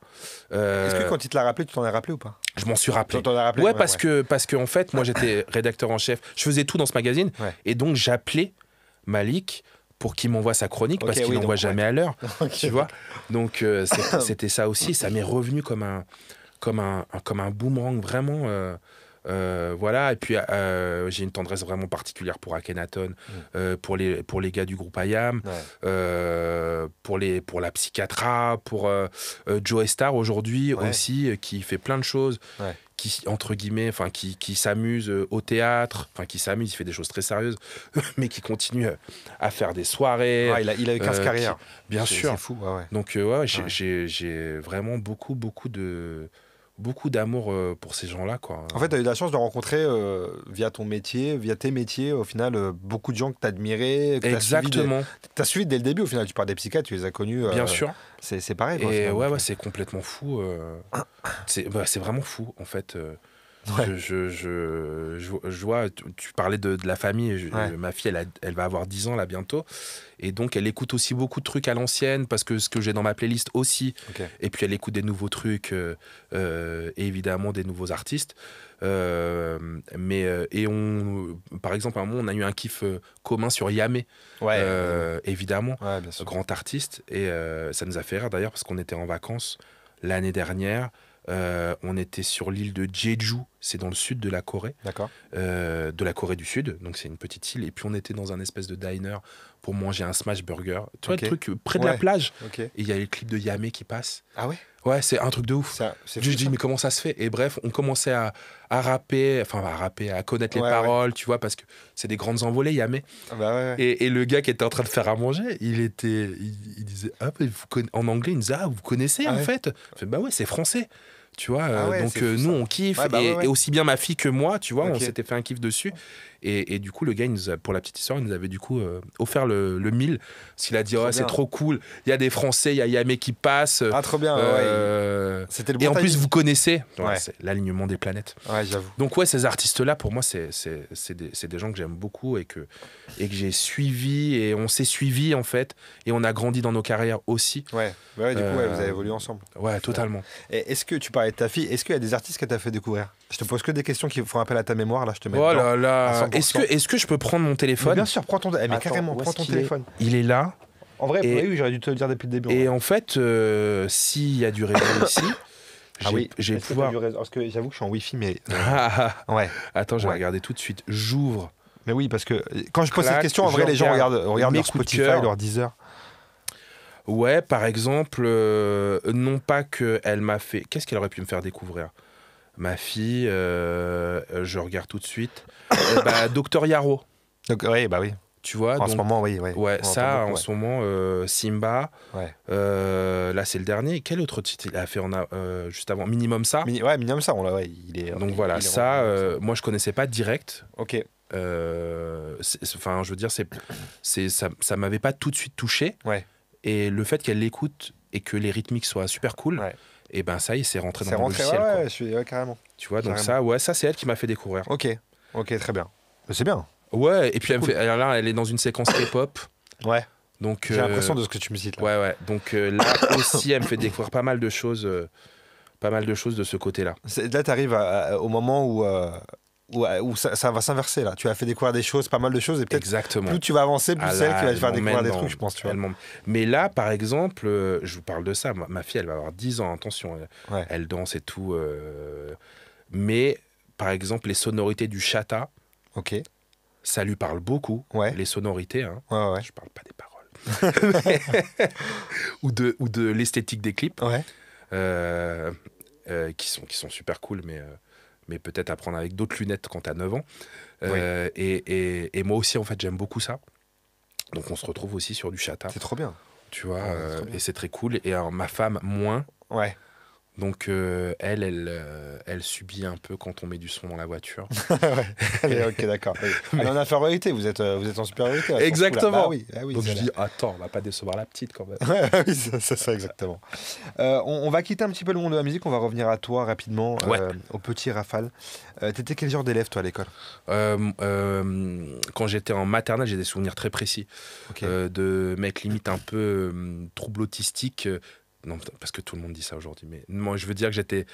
[SPEAKER 2] Est-ce que quand il te l'a rappelé, tu t'en as rappelé ou pas?
[SPEAKER 3] Je m'en suis rappelé.
[SPEAKER 2] Tu t'en as rappelé?
[SPEAKER 3] Ouais, parce que en fait, moi j'étais rédacteur en chef, je faisais tout dans ce magazine, et donc j'appelais Malik pour qu'il m'envoie sa chronique, parce qu'il n'envoie jamais à l'heure, tu vois. Donc c'était ça aussi, ça m'est revenu comme un boomerang, vraiment. Voilà, et puis j'ai une tendresse vraiment particulière pour Akhenaton, pour les gars du groupe IAM, pour la Psychiatra, pour Joe Star aujourd'hui aussi, qui fait plein de choses, qui entre guillemets, enfin qui s'amuse au théâtre, enfin qui s'amuse, il fait des choses très sérieuses, mais qui continue à faire des soirées.
[SPEAKER 2] Il a eu 15 carrières.
[SPEAKER 3] Bien sûr.
[SPEAKER 2] C'est fou.
[SPEAKER 3] Donc j'ai vraiment beaucoup d'amour pour ces gens-là, quoi.
[SPEAKER 2] En fait, tu as eu la chance de rencontrer via ton métier, via tes métiers, au final, beaucoup de gens que tu admiraient.
[SPEAKER 3] Exactement.
[SPEAKER 2] Tu as suivi dès le début, au final. Tu parles des psychiatres, tu les as connus.
[SPEAKER 3] Bien sûr.
[SPEAKER 2] C'est pareil.
[SPEAKER 3] Et c'est complètement fou. C'est vraiment fou, en fait.
[SPEAKER 2] Ouais.
[SPEAKER 3] Je vois, tu parlais de la famille. Ma fille, elle va avoir 10 ans là bientôt. Et donc, elle écoute aussi beaucoup de trucs à l'ancienne parce que ce que j'ai dans ma playlist aussi.
[SPEAKER 2] Ok.
[SPEAKER 3] Et puis, elle écoute des nouveaux trucs et évidemment des nouveaux artistes. Par exemple, à un moment, on a eu un kiff commun sur Yamé, évidemment,
[SPEAKER 2] Ouais, bien sûr.
[SPEAKER 3] grand artiste. Et ça nous a fait rire d'ailleurs parce qu'on était en vacances l'année dernière. On était sur l'île de Jeju, c'est dans le sud de la Corée,
[SPEAKER 2] D'accord.
[SPEAKER 3] de la Corée du Sud, donc c'est une petite île. Et puis on était dans un espèce de diner pour manger un smash burger. Tu vois,
[SPEAKER 2] Ok.
[SPEAKER 3] le truc près de la plage.
[SPEAKER 2] Ok.
[SPEAKER 3] Et il y a le clip de Yamé qui passe.
[SPEAKER 2] Ah ouais.
[SPEAKER 3] Ouais, c'est un truc de ouf.
[SPEAKER 2] C'est
[SPEAKER 3] Je
[SPEAKER 2] fou,
[SPEAKER 3] dis,
[SPEAKER 2] ça.
[SPEAKER 3] mais comment ça se fait? Et bref, on commençait à rapper, à connaître les
[SPEAKER 2] Ouais,
[SPEAKER 3] paroles, tu vois, parce que c'est des grandes envolées, Yamé.
[SPEAKER 2] Ah bah ouais.
[SPEAKER 3] Et le gars qui était en train de faire à manger, il disait, ah, mais en anglais, il nous disait, ah, vous connaissez
[SPEAKER 2] Ah
[SPEAKER 3] en
[SPEAKER 2] ouais.
[SPEAKER 3] fait? Je fais, bah ouais, c'est français. Tu vois,
[SPEAKER 2] Ah ouais,
[SPEAKER 3] donc
[SPEAKER 2] c'est fou,
[SPEAKER 3] nous
[SPEAKER 2] ça.
[SPEAKER 3] on kiffe,
[SPEAKER 2] Ouais, bah ouais.
[SPEAKER 3] et aussi bien ma fille que moi, tu vois,
[SPEAKER 2] Ok.
[SPEAKER 3] on s'était fait un kiff dessus. Et du coup, le gars, pour la petite histoire, il nous avait du coup offert le 1000. Parce qu'il a dit,
[SPEAKER 2] Trop
[SPEAKER 3] oh, c'est
[SPEAKER 2] bien.
[SPEAKER 3] trop cool, il y a des Français, il y a Yamé qui passe.
[SPEAKER 2] Ah, trop bien. C'était le bon
[SPEAKER 3] Et en plus,
[SPEAKER 2] timing.
[SPEAKER 3] vous connaissez,
[SPEAKER 2] Ouais.
[SPEAKER 3] c'est l'alignement des planètes.
[SPEAKER 2] Ouais, j'avoue.
[SPEAKER 3] Donc ouais, ces artistes-là, pour moi, c'est des gens que j'aime beaucoup et que j'ai suivis, et on s'est suivis en fait, et on a grandi dans nos carrières aussi.
[SPEAKER 2] Ouais. Bah ouais, du coup, vous avez évolué ensemble.
[SPEAKER 3] Ouais, totalement.
[SPEAKER 2] Et est-ce que tu parlais de ta fille? Est-ce qu'il y a des artistes qu'elle t'a fait découvrir? Je te pose que des questions qui font appel à ta mémoire. Là, je te mets
[SPEAKER 3] Oh
[SPEAKER 2] dedans.
[SPEAKER 3] là là,
[SPEAKER 2] à 100%.
[SPEAKER 3] est-ce que je peux prendre mon
[SPEAKER 2] Mais
[SPEAKER 3] téléphone?
[SPEAKER 2] bien sûr, prends ton. Mais
[SPEAKER 3] Attends,
[SPEAKER 2] carrément,
[SPEAKER 3] où
[SPEAKER 2] prends
[SPEAKER 3] est-ce
[SPEAKER 2] ton
[SPEAKER 3] qu'il est
[SPEAKER 2] téléphone.
[SPEAKER 3] Il est là.
[SPEAKER 2] En vrai,
[SPEAKER 3] Et-
[SPEAKER 2] oui, j'aurais dû te le dire depuis le début. en
[SPEAKER 3] Et
[SPEAKER 2] vrai.
[SPEAKER 3] en fait, s'il y a du réseau ici, j'ai le
[SPEAKER 2] Est-ce que t'as
[SPEAKER 3] pouvoir.
[SPEAKER 2] du réseau? Parce que j'avoue que je suis en Wi-Fi, mais. Ouais.
[SPEAKER 3] Attends, je vais
[SPEAKER 2] Ouais.
[SPEAKER 3] regarder tout de suite. J'ouvre.
[SPEAKER 2] Mais oui, parce que quand je pose
[SPEAKER 3] Clac,
[SPEAKER 2] cette question, en vrai,
[SPEAKER 3] je
[SPEAKER 2] les gens
[SPEAKER 3] regarde
[SPEAKER 2] regardent
[SPEAKER 3] mes
[SPEAKER 2] leur
[SPEAKER 3] coups de
[SPEAKER 2] Spotify,
[SPEAKER 3] cœur.
[SPEAKER 2] leur Deezer.
[SPEAKER 3] Ouais, par exemple, non pas qu'elle m'a fait. Qu'est-ce qu'elle aurait pu me faire découvrir? Ma fille, je regarde tout de suite. Docteur Yaro,
[SPEAKER 2] Donc, oui, bah oui.
[SPEAKER 3] tu vois.
[SPEAKER 2] En ce
[SPEAKER 3] donc,
[SPEAKER 2] moment, oui.
[SPEAKER 3] ouais,
[SPEAKER 2] On
[SPEAKER 3] ça,
[SPEAKER 2] entend
[SPEAKER 3] en
[SPEAKER 2] beaucoup,
[SPEAKER 3] ce moment, Simba.
[SPEAKER 2] ouais.
[SPEAKER 3] Là, c'est le dernier. Quel autre titre il a fait juste avant? Minimum ça.
[SPEAKER 2] Ouais, minimum ça, on l'a, ouais, il est.
[SPEAKER 3] Donc
[SPEAKER 2] il-
[SPEAKER 3] voilà,
[SPEAKER 2] il est
[SPEAKER 3] ça,
[SPEAKER 2] rentré,
[SPEAKER 3] moi, je connaissais pas direct.
[SPEAKER 2] Ok,
[SPEAKER 3] Enfin, je veux dire, ça m'avait pas tout de suite touché.
[SPEAKER 2] ouais.
[SPEAKER 3] Et le fait qu'elle l'écoute et que les rythmiques soient super cool,
[SPEAKER 2] Ouais.
[SPEAKER 3] et ben ça y est, c'est rentré
[SPEAKER 2] C'est
[SPEAKER 3] dans mon
[SPEAKER 2] rentré,
[SPEAKER 3] logiciel.
[SPEAKER 2] ouais,
[SPEAKER 3] quoi.
[SPEAKER 2] je suis, ouais, carrément.
[SPEAKER 3] Tu vois, donc
[SPEAKER 2] Carrément.
[SPEAKER 3] ça, c'est elle qui m'a fait découvrir.
[SPEAKER 2] Ok, très bien. Mais c'est bien.
[SPEAKER 3] Ouais, et puis
[SPEAKER 2] Cool.
[SPEAKER 3] là, elle est dans une séquence K-pop.
[SPEAKER 2] Ouais.
[SPEAKER 3] Donc,
[SPEAKER 2] J'ai l'impression de ce que tu me cites là.
[SPEAKER 3] Ouais. Donc là aussi, elle me fait découvrir pas mal de choses de ce côté-là.
[SPEAKER 2] Là, tu arrives au moment où ça va s'inverser là. Tu as fait découvrir des choses, pas mal de choses, et peut-être
[SPEAKER 3] Exactement.
[SPEAKER 2] plus tu vas avancer, plus
[SPEAKER 3] Ah
[SPEAKER 2] c'est elle
[SPEAKER 3] là,
[SPEAKER 2] qui va te
[SPEAKER 3] elle
[SPEAKER 2] faire découvrir
[SPEAKER 3] m'emmène
[SPEAKER 2] des
[SPEAKER 3] dans-
[SPEAKER 2] trucs, je pense. Tu vois.
[SPEAKER 3] elle m'emmène. Mais là, par exemple, je vous parle de ça. Ma fille, elle va avoir 10 ans, attention.
[SPEAKER 2] Ouais.
[SPEAKER 3] Elle danse et tout. Mais, par exemple, les sonorités du chata,
[SPEAKER 2] Ok.
[SPEAKER 3] ça lui parle beaucoup.
[SPEAKER 2] Ouais.
[SPEAKER 3] Les sonorités, hein.
[SPEAKER 2] Ouais.
[SPEAKER 3] Je parle pas des paroles. ou de l'esthétique des clips,
[SPEAKER 2] Ouais.
[SPEAKER 3] qui sont super cool, mais peut-être à prendre avec d'autres lunettes quand t'as 9 ans. Et moi aussi, en fait, j'aime beaucoup ça. Donc on se retrouve aussi sur du chata,
[SPEAKER 2] C'est trop bien.
[SPEAKER 3] tu vois,
[SPEAKER 2] c'est trop bien.
[SPEAKER 3] et c'est très cool. Et alors, ma femme, moins.
[SPEAKER 2] Ouais.
[SPEAKER 3] Donc elle subit un peu quand on met du son dans la voiture.
[SPEAKER 2] Allez, ok, d'accord. Oui. Elle est en infériorité, vous êtes en supériorité. là, sur ce coup-là.
[SPEAKER 3] Exactement.
[SPEAKER 2] Bah oui, ah oui,
[SPEAKER 3] Donc
[SPEAKER 2] c'est
[SPEAKER 3] je
[SPEAKER 2] là.
[SPEAKER 3] dis, attends, on va pas décevoir la petite quand même.
[SPEAKER 2] Ouais, oui, c'est ça, exactement. On va quitter un petit peu le monde de la musique, on va revenir à toi rapidement,
[SPEAKER 3] Ouais.
[SPEAKER 2] au petit Rafale. T'étais quel genre d'élève, toi, à l'école?
[SPEAKER 3] Quand j'étais en maternelle, j'ai des souvenirs très précis
[SPEAKER 2] Ok.
[SPEAKER 3] de mecs limite un peu troubles autistiques. Non, parce que tout le monde dit ça aujourd'hui, mais moi je veux dire que j'étais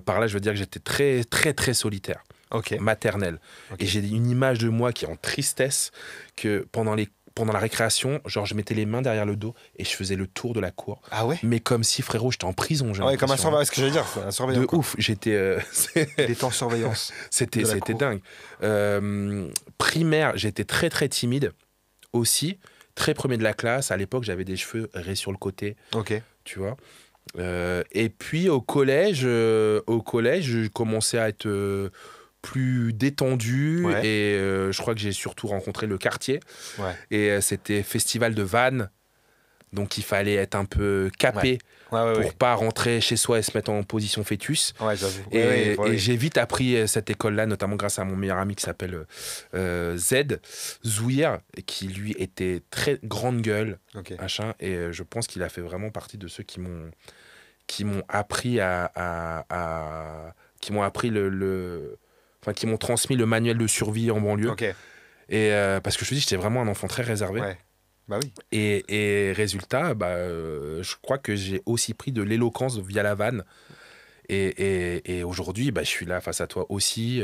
[SPEAKER 3] par là, je veux dire que j'étais très très très solitaire,
[SPEAKER 2] Ok.
[SPEAKER 3] maternelle.
[SPEAKER 2] Ok.
[SPEAKER 3] Et j'ai une image de moi qui est en tristesse, que pendant la récréation, genre je mettais les mains derrière le dos et je faisais le tour de la cour,
[SPEAKER 2] Ah ouais?
[SPEAKER 3] mais comme si frérot j'étais en prison. J'ai
[SPEAKER 2] Ah ouais, comme un
[SPEAKER 3] l'impression.
[SPEAKER 2] surveillant, ce que je veux dire, un surveillant.
[SPEAKER 3] De
[SPEAKER 2] quoi.
[SPEAKER 3] ouf, j'étais
[SPEAKER 2] Il était en surveillance.
[SPEAKER 3] c'était
[SPEAKER 2] de la
[SPEAKER 3] c'était
[SPEAKER 2] cour.
[SPEAKER 3] dingue. Primaire, j'étais très très timide aussi, très premier de la classe. À l'époque, j'avais des cheveux raies sur le côté,
[SPEAKER 2] Ok.
[SPEAKER 3] tu vois. Et puis au collège, je commençais à être plus détendu,
[SPEAKER 2] Ouais.
[SPEAKER 3] et je crois que j'ai surtout rencontré le quartier.
[SPEAKER 2] Ouais.
[SPEAKER 3] Et c'était festival de Vannes, donc il fallait être un peu capé
[SPEAKER 2] Ouais,
[SPEAKER 3] pour pas rentrer chez soi et se mettre en position fœtus.
[SPEAKER 2] Ouais, j'avoue.
[SPEAKER 3] Et j'ai vite appris cette école-là, notamment grâce à mon meilleur ami qui s'appelle Zouir, qui lui était très grande gueule,
[SPEAKER 2] Ok.
[SPEAKER 3] machin, et je pense qu'il a fait vraiment partie de ceux qui m'ont appris qui m'ont appris enfin, qui m'ont transmis le manuel de survie en banlieue.
[SPEAKER 2] Ok.
[SPEAKER 3] Et parce que je te dis, j'étais vraiment un enfant très réservé.
[SPEAKER 2] Ouais. Bah oui.
[SPEAKER 3] Et résultat, je crois que j'ai aussi pris de l'éloquence via la vanne. Et aujourd'hui, je suis là face à toi aussi.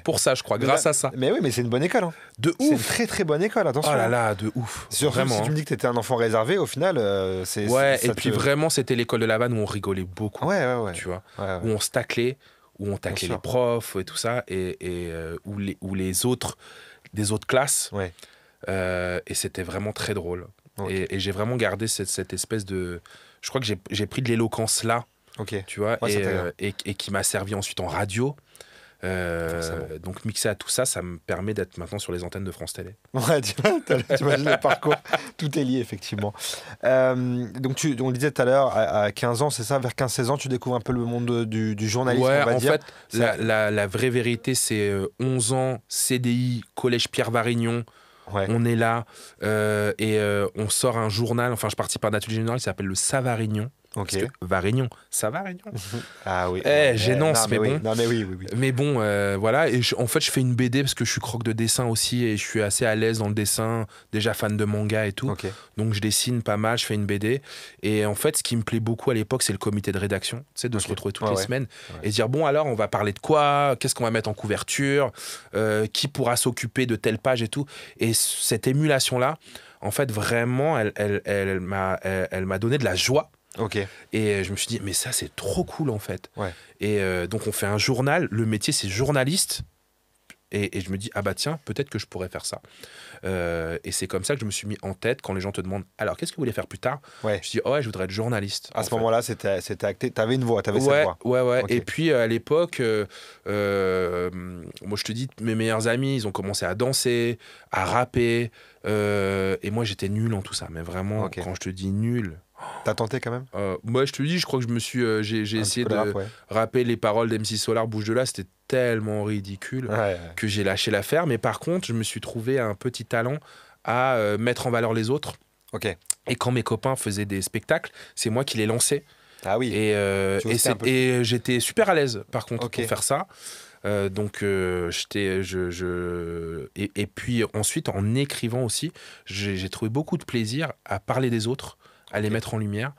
[SPEAKER 3] Pour ça, je crois, grâce à ça.
[SPEAKER 2] Mais oui, mais c'est une bonne école. Hein.
[SPEAKER 3] De
[SPEAKER 2] C'est une
[SPEAKER 3] ouf.
[SPEAKER 2] très très bonne école, attention.
[SPEAKER 3] Oh là là, de ouf.
[SPEAKER 2] Surtout
[SPEAKER 3] vraiment.
[SPEAKER 2] si tu me dis que tu étais un enfant réservé, au final, c'est.
[SPEAKER 3] Ouais,
[SPEAKER 2] ça
[SPEAKER 3] et puis vraiment, c'était l'école de la vanne où on rigolait beaucoup.
[SPEAKER 2] Ouais.
[SPEAKER 3] Tu vois,
[SPEAKER 2] Ouais.
[SPEAKER 3] où on se taclait, où on taclait
[SPEAKER 2] sûr.
[SPEAKER 3] les profs et tout ça, où les autres, des autres classes.
[SPEAKER 2] Ouais.
[SPEAKER 3] Et c'était vraiment très drôle.
[SPEAKER 2] Ok.
[SPEAKER 3] Et j'ai vraiment gardé cette espèce de. Je crois que j'ai pris de l'éloquence là,
[SPEAKER 2] Ok.
[SPEAKER 3] tu vois,
[SPEAKER 2] Ouais,
[SPEAKER 3] et qui m'a servi ensuite en radio. Donc mixé à tout ça, ça me permet d'être maintenant sur les antennes de France Télé.
[SPEAKER 2] Ouais, tu imagines le parcours. Tout est lié, effectivement. Donc, on le disait tout à l'heure, à 15 ans, c'est ça, vers 15-16 ans, tu découvres un peu le monde du journalisme,
[SPEAKER 3] Ouais,
[SPEAKER 2] on va
[SPEAKER 3] en
[SPEAKER 2] dire.
[SPEAKER 3] fait, la vraie vérité, c'est 11 ans, CDI, Collège Pierre Varignon.
[SPEAKER 2] Ouais.
[SPEAKER 3] On est là on sort un journal. Enfin, je participe à un atelier général qui s'appelle le Savarignon.
[SPEAKER 2] Ok.
[SPEAKER 3] Parce que Varignon, Savarignon.
[SPEAKER 2] Ah oui.
[SPEAKER 3] Gênance, mais
[SPEAKER 2] oui.
[SPEAKER 3] bon.
[SPEAKER 2] Non, mais oui.
[SPEAKER 3] Mais bon, voilà. Et en fait, je fais une BD parce que je suis croque de dessin aussi et je suis assez à l'aise dans le dessin, déjà fan de manga et tout.
[SPEAKER 2] Ok.
[SPEAKER 3] Donc, je dessine pas mal, je fais une BD. Et en fait, ce qui me plaît beaucoup à l'époque, c'est le comité de rédaction. Tu sais, de se retrouver toutes les semaines et dire bon, alors, on va parler de quoi? Qu'est-ce qu'on va mettre en couverture? Qui pourra s'occuper de telle page et tout? Et cette émulation-là, en fait, vraiment, elle m'a donné de la joie.
[SPEAKER 2] Ok.
[SPEAKER 3] Et je me suis dit, mais ça, c'est trop cool, en fait.
[SPEAKER 2] Ouais.
[SPEAKER 3] Et donc, on fait un journal. Le métier, c'est journaliste. Et je me dis, ah bah tiens, peut-être que je pourrais faire ça. Et c'est comme ça que je me suis mis en tête quand les gens te demandent, alors, qu'est-ce que vous voulez faire plus tard?
[SPEAKER 2] Ouais.
[SPEAKER 3] Je dis, oh ouais, je voudrais être journaliste.
[SPEAKER 2] À ce moment-là, c'était acté. T'avais une voix, t'avais cette voix.
[SPEAKER 3] Ouais.
[SPEAKER 2] Ok.
[SPEAKER 3] Et puis, à l'époque, moi, je te dis, mes meilleurs amis, ils ont commencé à danser, à rapper. Et moi, j'étais nul en tout ça. Mais vraiment, quand je te dis nul...
[SPEAKER 2] T'as tenté quand même?
[SPEAKER 3] Moi, je te dis, je crois que je me suis, j'ai essayé de
[SPEAKER 2] rap, ouais.
[SPEAKER 3] rapper les paroles d'MC Solar, Bouge de là, c'était tellement ridicule que j'ai lâché l'affaire. Mais par contre, je me suis trouvé un petit talent à mettre en valeur les autres.
[SPEAKER 2] Ok.
[SPEAKER 3] Et quand mes copains faisaient des spectacles, c'est moi qui les lançais.
[SPEAKER 2] Ah oui.
[SPEAKER 3] Et j'étais super à l'aise, par contre,
[SPEAKER 2] Ok.
[SPEAKER 3] pour faire ça. Donc, et puis ensuite, en écrivant aussi, j'ai trouvé beaucoup de plaisir à parler des autres, à les mettre en lumière,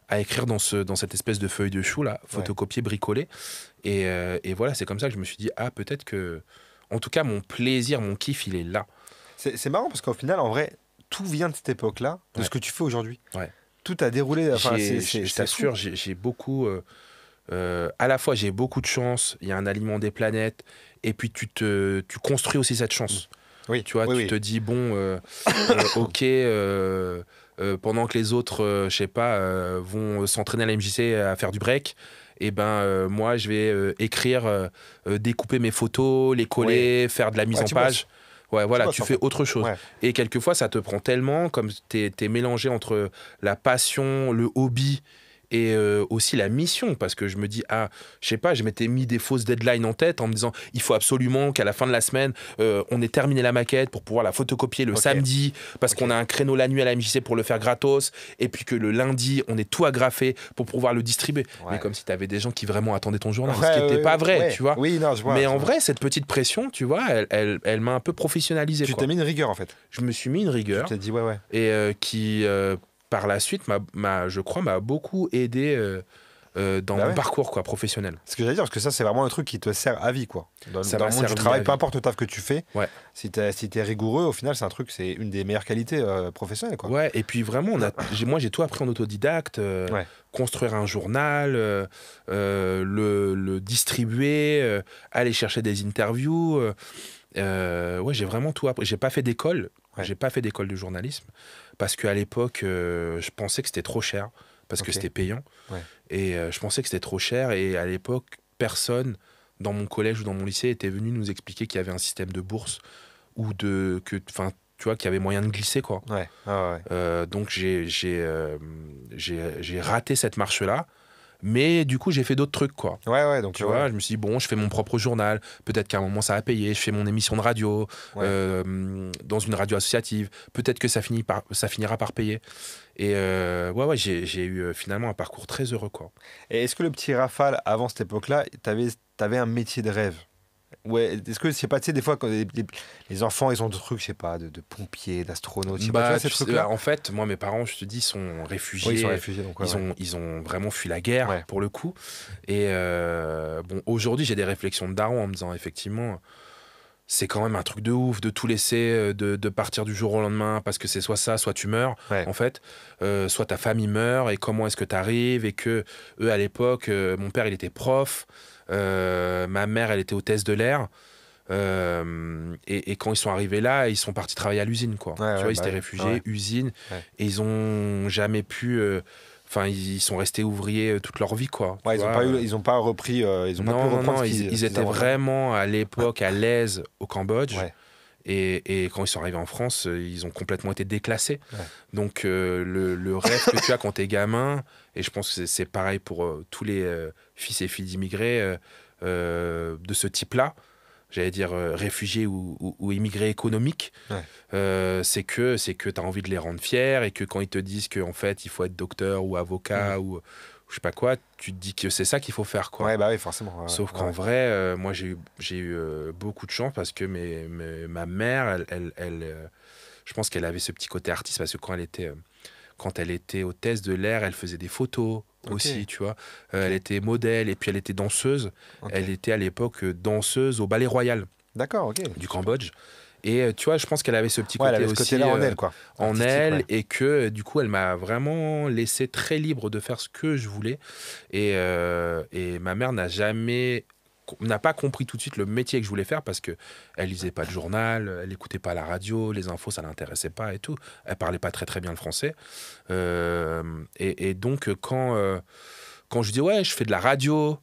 [SPEAKER 3] à écrire dans cette espèce de feuille de chou là, photocopier, bricoler. Et voilà, c'est comme ça que je me suis dit, ah, peut-être que, en tout cas, mon plaisir, mon kiff, il est là.
[SPEAKER 2] C'est marrant parce qu'au final, en vrai, tout vient de cette époque-là, de ce que tu fais aujourd'hui.
[SPEAKER 3] Ouais.
[SPEAKER 2] Tout a déroulé. Enfin,
[SPEAKER 3] je t'assure, j'ai beaucoup. À la fois, j'ai beaucoup de chance. Il y a un alignement des planètes, et puis tu construis aussi cette chance.
[SPEAKER 2] Oui.
[SPEAKER 3] Tu vois, tu te dis bon, ok. Pendant que les autres, je sais pas, vont s'entraîner à la MJC à faire du break, et moi je vais écrire, découper mes photos, les coller, faire de la mise en page. Ouais, voilà, tu fais autre chose. Ouais. Et quelquefois, ça te prend tellement, comme t'es mélangé entre la passion, le hobby et aussi la mission, parce que je me dis, je sais pas, je m'étais mis des fausses deadlines en tête en me disant, il faut absolument qu'à la fin de la semaine, on ait terminé la maquette pour pouvoir la photocopier le samedi, parce qu'on a un créneau la nuit à la MJC pour le faire gratos, et puis que le lundi, on est tout agrafé pour pouvoir le distribuer. Ouais. Mais comme si t'avais des gens qui vraiment attendaient ton journal, ce qui n'était pas vrai, tu vois.
[SPEAKER 2] Oui, non, je vois.
[SPEAKER 3] Mais en vrai, cette petite pression, tu vois, elle m'a un peu professionnalisé.
[SPEAKER 2] Tu t'es mis une rigueur, en fait.
[SPEAKER 3] Je me suis mis une rigueur.
[SPEAKER 2] Tu t'es dit, ouais.
[SPEAKER 3] Et qui... par la suite, je crois, m'a beaucoup aidé dans mon parcours professionnel.
[SPEAKER 2] Ce que j'allais dire, parce que ça, c'est vraiment un truc qui te sert à vie, quoi. Dans le monde du travail, peu importe le taf que tu fais, si t'es rigoureux, au final, c'est un truc, c'est une des meilleures qualités professionnelles, quoi.
[SPEAKER 3] Ouais, et puis vraiment, moi, j'ai tout appris en autodidacte, construire un journal, le distribuer, aller chercher des interviews. J'ai vraiment tout appris. J'ai pas fait d'école. J'ai pas fait d'école de journalisme parce qu'à l'époque, je pensais que c'était trop cher parce que c'était payant. Et je pensais que c'était trop cher. Et à l'époque, personne dans mon collège ou dans mon lycée était venu nous expliquer qu'il y avait un système de bourse ou tu vois, qu'il y avait moyen de glisser, quoi. Donc j'ai raté cette marche-là. Mais du coup, j'ai fait d'autres trucs, quoi.
[SPEAKER 2] Donc
[SPEAKER 3] tu vois, je me suis dit, bon, je fais mon propre journal. Peut-être qu'à un moment, ça va payer. Je fais mon émission de radio dans une radio associative. Peut-être que ça finira par payer. Et ouais, j'ai eu finalement un parcours très heureux, quoi.
[SPEAKER 2] Et est-ce que le petit Rafale, avant cette époque-là, t'avais un métier de rêve? Ouais, est-ce que, je sais pas, tu sais, des fois, quand les enfants, ils ont des trucs, je sais pas, de pompiers, d'astronautes, je sais pas, tu vois, ces trucs-là?
[SPEAKER 3] En fait, moi, mes parents, je te dis, sont réfugiés.
[SPEAKER 2] Oui, ils sont réfugiés, donc
[SPEAKER 3] Ils ont vraiment fui la guerre,
[SPEAKER 2] Ouais.
[SPEAKER 3] pour le coup. Et bon, aujourd'hui, j'ai des réflexions de daron en me disant, effectivement, c'est quand même un truc de ouf de tout laisser, de partir du jour au lendemain, parce que c'est soit ça, soit tu meurs,
[SPEAKER 2] Ouais.
[SPEAKER 3] en fait. Soit ta famille meurt, et comment est-ce que tu arrives, et que eux, à l'époque, mon père, il était prof, ma mère, elle était hôtesse de l'air. Et quand ils sont arrivés là, ils sont partis travailler à l'usine, quoi.
[SPEAKER 2] Ouais,
[SPEAKER 3] Tu vois, ils étaient
[SPEAKER 2] ouais.
[SPEAKER 3] réfugiés,
[SPEAKER 2] Ouais.
[SPEAKER 3] usine,
[SPEAKER 2] Ouais.
[SPEAKER 3] et ils ont jamais pu. Enfin, ils sont restés ouvriers toute leur vie, quoi.
[SPEAKER 2] Ouais,
[SPEAKER 3] Tu
[SPEAKER 2] ils ont
[SPEAKER 3] vois.
[SPEAKER 2] ils ont pas repris, ils ont pas pu
[SPEAKER 3] Non,
[SPEAKER 2] reprendre ce
[SPEAKER 3] ils
[SPEAKER 2] qu'ils
[SPEAKER 3] étaient
[SPEAKER 2] avaient.
[SPEAKER 3] vraiment à l'époque à l'aise au Cambodge.
[SPEAKER 2] Ouais.
[SPEAKER 3] Et quand ils sont arrivés en France, ils ont complètement été déclassés.
[SPEAKER 2] Ouais.
[SPEAKER 3] Donc le rêve que tu as quand t'es gamin, et je pense que c'est pareil pour tous les fils et filles d'immigrés de ce type-là, j'allais dire réfugiés ou immigrés économiques, c'est que tu as envie de les rendre fiers, et que quand ils te disent qu'en fait il faut être docteur ou avocat ou je sais pas quoi, tu te dis que c'est ça qu'il faut faire, quoi.
[SPEAKER 2] Ouais, bah oui, forcément.
[SPEAKER 3] Sauf qu'en vrai, moi j'ai eu beaucoup de chance, parce que ma mère, je pense qu'elle avait ce petit côté artiste, parce que quand elle était hôtesse de l'air, elle faisait des photos aussi, tu vois. Elle était modèle, et puis elle était danseuse.
[SPEAKER 2] Ok.
[SPEAKER 3] Elle était à l'époque danseuse au Ballet Royal
[SPEAKER 2] D'accord, ok.
[SPEAKER 3] du Cambodge. Et tu vois, je pense qu'elle avait ce petit
[SPEAKER 2] Ouais, elle
[SPEAKER 3] côté
[SPEAKER 2] avait ce
[SPEAKER 3] aussi
[SPEAKER 2] côté-là en elle, quoi.
[SPEAKER 3] en
[SPEAKER 2] Artistique,
[SPEAKER 3] elle,
[SPEAKER 2] ouais.
[SPEAKER 3] et que du coup, elle m'a vraiment laissé très libre de faire ce que je voulais. Et ma mère n'a pas compris tout de suite le métier que je voulais faire, parce que elle lisait pas le journal, elle écoutait pas la radio, les infos, ça l'intéressait pas et tout. Elle parlait pas très très bien le français. Et donc, quand je dis ouais, je fais de la radio,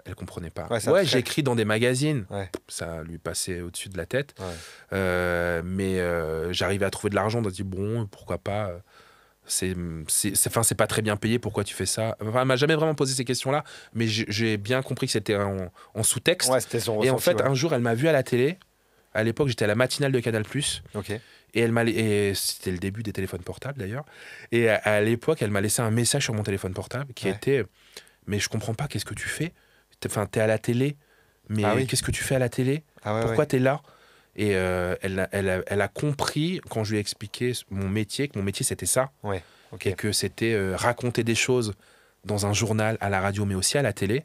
[SPEAKER 3] elle comprenait pas.
[SPEAKER 2] Ouais,
[SPEAKER 3] j'écris dans des magazines.
[SPEAKER 2] Ouais.
[SPEAKER 3] Ça lui passait au-dessus de la tête.
[SPEAKER 2] Ouais.
[SPEAKER 3] Mais j'arrivais à trouver de l'argent. On se dit bon, pourquoi pas. C'est pas très bien payé. Pourquoi tu fais ça? Enfin, elle m'a jamais vraiment posé ces questions-là. Mais j'ai bien compris que c'était en sous-texte.
[SPEAKER 2] Ouais, c'était son
[SPEAKER 3] Et en
[SPEAKER 2] ressenti,
[SPEAKER 3] fait,
[SPEAKER 2] ouais.
[SPEAKER 3] un jour, elle m'a vu à la télé. À l'époque, j'étais à la matinale de Canal+.
[SPEAKER 2] Ok.
[SPEAKER 3] Et c'était le début des téléphones portables, d'ailleurs. Et à l'époque, elle m'a laissé un message sur mon téléphone portable qui était « Mais je comprends pas, qu'est-ce que tu fais? Enfin, t'es à la télé, mais qu'est-ce que tu fais à la télé? Pourquoi t'es là ?» Et elle a compris, quand je lui ai expliqué mon métier, que mon métier, c'était ça.
[SPEAKER 2] Ouais. Ok.
[SPEAKER 3] Et que c'était raconter des choses dans un journal, à la radio, mais aussi à la télé.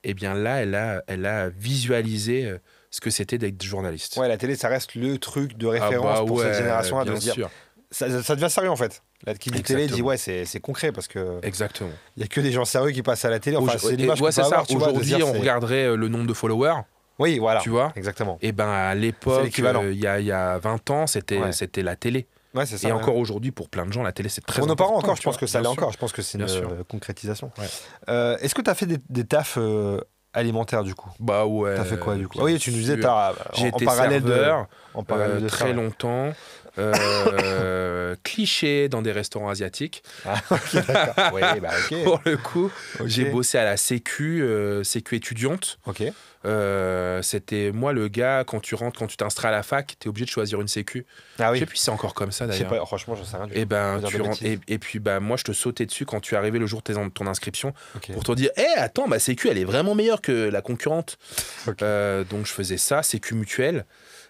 [SPEAKER 3] Et bien là, elle a visualisé ce que c'était d'être journaliste.
[SPEAKER 2] Ouais, la télé, ça reste le truc de référence pour cette génération-là, de se dire. Ça devient sérieux, en fait. Là, qui dit télé dit ouais, c'est concret, parce que
[SPEAKER 3] exactement.
[SPEAKER 2] Il y a que des gens sérieux qui passent à la télé. Enfin, c'est l'image qu'on peut
[SPEAKER 3] c'est ça.
[SPEAKER 2] avoir, tu vois, de
[SPEAKER 3] Aujourd'hui,
[SPEAKER 2] dire,
[SPEAKER 3] on regarderait le nombre de followers.
[SPEAKER 2] Oui, voilà.
[SPEAKER 3] Tu vois.
[SPEAKER 2] Exactement.
[SPEAKER 3] Et ben à l'époque, il y a 20 ans, c'était la télé.
[SPEAKER 2] Ouais, c'est ça.
[SPEAKER 3] Et encore aujourd'hui, pour plein de gens, la télé, c'est très
[SPEAKER 2] important. Pour nos parents encore, je pense que ça l'est
[SPEAKER 3] sûr.
[SPEAKER 2] encore. Je pense que c'est une concrétisation.
[SPEAKER 3] Ouais.
[SPEAKER 2] Est-ce que tu as fait des tafs alimentaires, du coup?
[SPEAKER 3] Bah ouais.
[SPEAKER 2] T'as fait quoi, du coup? Ah oui, tu nous disais,
[SPEAKER 3] j'ai été
[SPEAKER 2] parallèle
[SPEAKER 3] serveur
[SPEAKER 2] de
[SPEAKER 3] très longtemps. Cliché dans des restaurants asiatiques.
[SPEAKER 2] Ah, ok, d'accord. Oui, bah, ok.
[SPEAKER 3] Pour le coup, j'ai bossé à la Sécu étudiante.
[SPEAKER 2] Ok.
[SPEAKER 3] C'était moi le gars, quand tu t'inscris à la fac, t'es obligé de choisir une Sécu.
[SPEAKER 2] Ah oui.
[SPEAKER 3] Je sais plus si c'est encore comme ça d'ailleurs.
[SPEAKER 2] Je sais pas, franchement, je sais rien du tout.
[SPEAKER 3] Et ben et puis bah moi je te sautais dessus quand tu arrivais le jour de ton inscription pour te dire attends, ma Sécu elle est vraiment meilleure que la concurrente. Okay. Donc je faisais ça, Sécu mutuelle.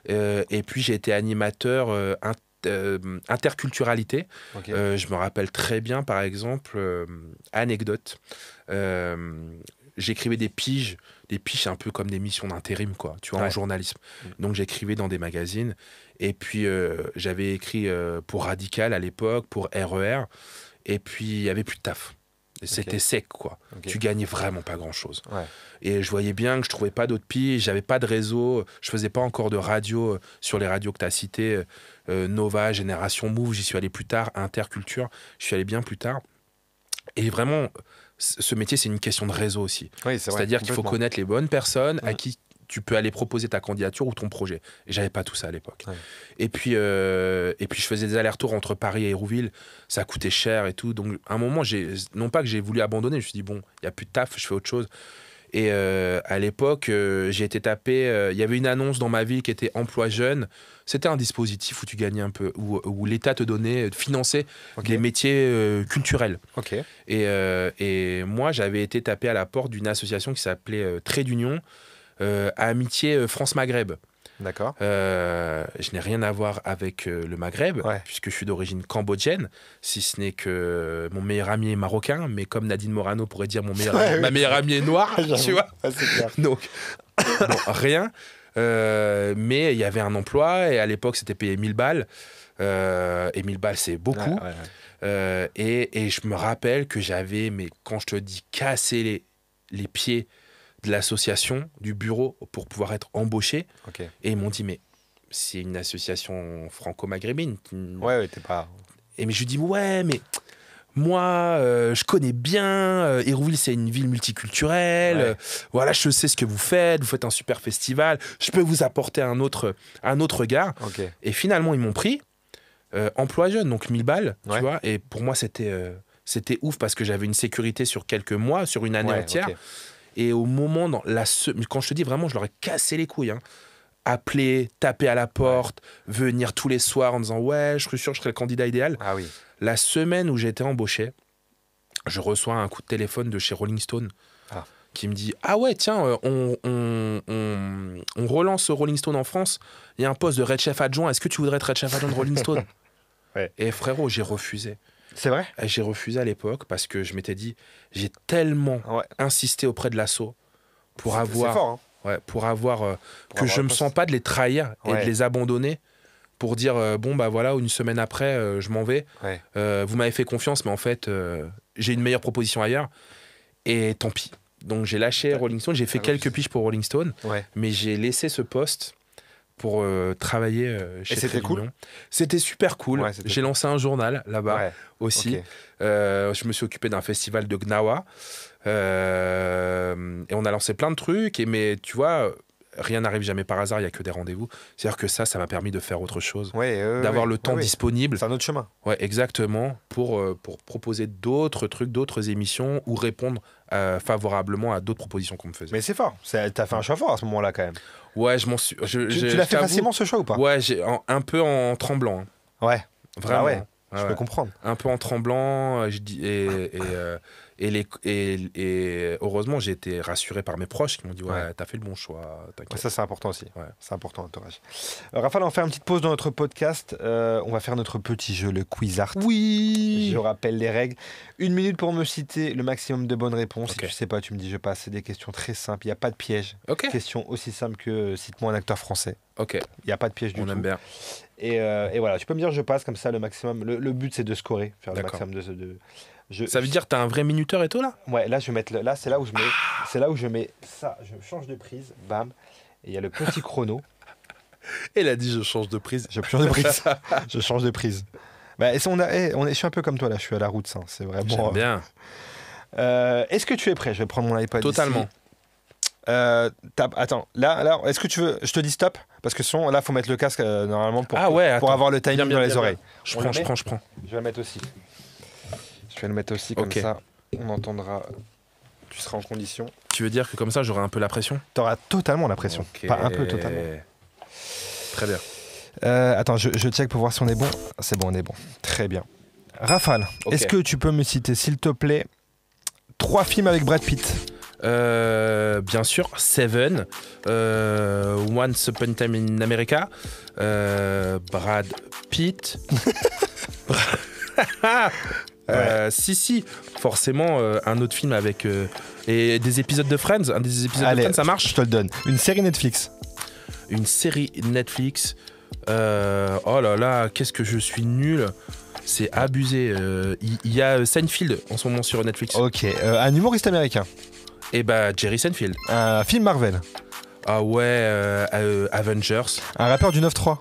[SPEAKER 3] Et puis j'ai été animateur interculturalité. Okay. Je me rappelle très bien, par exemple, anecdote. J'écrivais des piges un peu comme des missions d'intérim, quoi, tu vois, en journalisme. Donc j'écrivais dans des magazines. Et puis j'avais écrit pour Radical à l'époque, pour RER. Et puis il y avait plus de taf. C'était sec, quoi. Tu gagnais vraiment pas grand-chose. Et je voyais bien que je trouvais pas d'autres piges, j'avais pas de réseau, je faisais pas encore de radio sur les radios que tu as citées, Nova, Génération Move, j'y suis allé plus tard, Interculture, je suis allé bien plus tard. Et vraiment, ce métier, c'est une question de réseau aussi.
[SPEAKER 2] Oui,
[SPEAKER 3] c'est-à-dire qu'il faut connaître les bonnes personnes à qui tu peux aller proposer ta candidature ou ton projet. Et j'avais pas tout ça à l'époque. Et puis je faisais des allers-retours entre Paris et Hérouville. Ça coûtait cher et tout. Donc, à un moment, non pas que j'ai voulu abandonner, je me suis dit, bon, il n'y a plus de taf, je fais autre chose. Et à l'époque, j'ai été tapé. Il y avait une annonce dans ma ville qui était Emploi Jeune. C'était un dispositif où tu gagnais un peu, où l'État te donnait, finançait des métiers culturels. Et moi, j'avais été tapé à la porte d'une association qui s'appelait Trait d'Union, Amitié France-Maghreb.
[SPEAKER 2] D'accord.
[SPEAKER 3] Je n'ai rien à voir avec le Maghreb, puisque je suis d'origine cambodgienne, si ce n'est que mon meilleur ami est marocain, mais comme Nadine Morano pourrait dire, ma meilleure amie est noire, tu vois.
[SPEAKER 2] C'est clair.
[SPEAKER 3] Donc, bon, rien. Mais il y avait un emploi, et à l'époque, c'était payé 1000 balles. Et 1000 balles, c'est beaucoup. Et je me rappelle que j'avais, mais quand je te dis cassé les pieds de l'association, du bureau, pour pouvoir être embauché. Et ils m'ont dit, mais c'est une association franco-maghrébine.
[SPEAKER 2] T'es pas...
[SPEAKER 3] Et mais je lui dis, ouais, mais moi, je connais bien. Hérouville, c'est une ville multiculturelle. Voilà, je sais ce que vous faites un super festival. Je peux vous apporter un autre regard. Et finalement, ils m'ont pris. Emploi jeune, donc 1000 balles, tu vois. Et pour moi, c'était ouf parce que j'avais une sécurité sur quelques mois, sur une année entière. Et au moment, quand je te dis vraiment, je leur ai cassé les couilles. Appeler, taper à la porte, venir tous les soirs en disant « Ouais, je suis sûr que je serai le candidat idéal. » La semaine où j'ai été embauché, je reçois un coup de téléphone de chez Rolling Stone qui me dit « Ah ouais, tiens, on relance Rolling Stone en France. Il y a un poste de Red Chef adjoint. Est-ce que tu voudrais être Red Chef adjoint de Rolling Stone ?» Et frérot, j'ai refusé.
[SPEAKER 2] C'est vrai ?
[SPEAKER 3] J'ai refusé à l'époque parce que je m'étais dit, j'ai tellement insisté auprès de l'assaut pour avoir,
[SPEAKER 2] c'est fort,
[SPEAKER 3] que je me sens pas de les trahir et de les abandonner pour dire bon bah voilà, une semaine après je m'en vais. Vous m'avez fait confiance, mais en fait j'ai une meilleure proposition ailleurs et tant pis. Donc j'ai lâché Rolling Stone, j'ai fait quelques piges pour Rolling Stone, mais j'ai laissé ce poste pour travailler chez
[SPEAKER 2] C'était cool.
[SPEAKER 3] C'était super cool. J'ai lancé un journal là-bas aussi. Je me suis occupé d'un festival de Gnawa. Et on a lancé plein de trucs. Mais tu vois, rien n'arrive jamais par hasard, il n'y a que des rendez-vous. C'est-à-dire que ça m'a permis de faire autre chose. D'avoir le temps disponible.
[SPEAKER 2] C'est un autre chemin.
[SPEAKER 3] Ouais, exactement. Pour proposer d'autres trucs, d'autres émissions ou répondre favorablement à d'autres propositions qu'on me faisait.
[SPEAKER 2] Mais c'est fort. T'as fait un choix fort à ce moment-là quand même.
[SPEAKER 3] Ouais, je m'en suis.
[SPEAKER 2] Tu l'as fait facilement ce choix ou pas ?
[SPEAKER 3] Ouais, un peu en tremblant. Vraiment.
[SPEAKER 2] Je peux comprendre.
[SPEAKER 3] Un peu en tremblant, je dis, et heureusement, j'ai été rassuré par mes proches qui m'ont dit t'as fait le bon choix.
[SPEAKER 2] Ça, c'est important aussi. C'est important, l'entourage. Raphaël, on va faire une petite pause dans notre podcast. On va faire notre petit jeu, le Quiz Art.
[SPEAKER 3] Oui.
[SPEAKER 2] Je rappelle les règles. 1 minute pour me citer le maximum de bonnes réponses. Si tu sais pas, tu me dis je passe. C'est des questions très simples. Il n'y a pas de piège. Question aussi simple que cite-moi un acteur français. Il n'y a pas de piège du tout.
[SPEAKER 3] On aime bien.
[SPEAKER 2] Et voilà, tu peux me dire je passe comme ça le maximum. Le but, c'est de scorer. Faire le maximum de...
[SPEAKER 3] Ça veut dire que t'as un vrai minuteur et tout là ?
[SPEAKER 2] Ouais, là je vais mettre là, c'est là où je mets ça, je change de prise, bam, et il y a le petit chrono.
[SPEAKER 3] Elle a dit je change de prise.
[SPEAKER 2] Je change de prise. Je change de prise. Bah, je suis un peu comme toi là, je suis à la route ça, c'est vraiment.
[SPEAKER 3] J'aime bien.
[SPEAKER 2] Est-ce que tu es prêt ? Je vais prendre mon iPad.
[SPEAKER 3] Totalement.
[SPEAKER 2] Attends, là, est-ce que tu veux je te dis stop parce que sinon là faut mettre le casque normalement pour avoir le timing dans les oreilles.
[SPEAKER 3] Je prends.
[SPEAKER 2] Je vais le mettre aussi. Comme ça, on entendra. Tu seras en condition.
[SPEAKER 3] Tu veux dire que comme ça, j'aurai un peu la pression ?
[SPEAKER 2] T'auras totalement la pression. Pas un peu, totalement.
[SPEAKER 3] Très bien.
[SPEAKER 2] Attends, je check pour voir si on est bon. C'est bon, on est bon. Très bien. Raphaël, est-ce que tu peux me citer, s'il te plaît, 3 films avec Brad Pitt ?
[SPEAKER 3] Bien sûr, Seven, Once Upon a Time in America, Brad Pitt. Si, forcément, un autre film avec et des épisodes de Friends. Un des épisodes de Friends, ça marche.
[SPEAKER 2] Je te le donne. Une série Netflix.
[SPEAKER 3] Une série Netflix. Oh là là, qu'est-ce que je suis nul. C'est abusé. Il y a Seinfeld en ce moment sur Netflix.
[SPEAKER 2] Un humoriste américain.
[SPEAKER 3] Et bah Jerry Seinfeld.
[SPEAKER 2] Un film Marvel.
[SPEAKER 3] Ah ouais, Avengers.
[SPEAKER 2] Un rappeur du 9-3.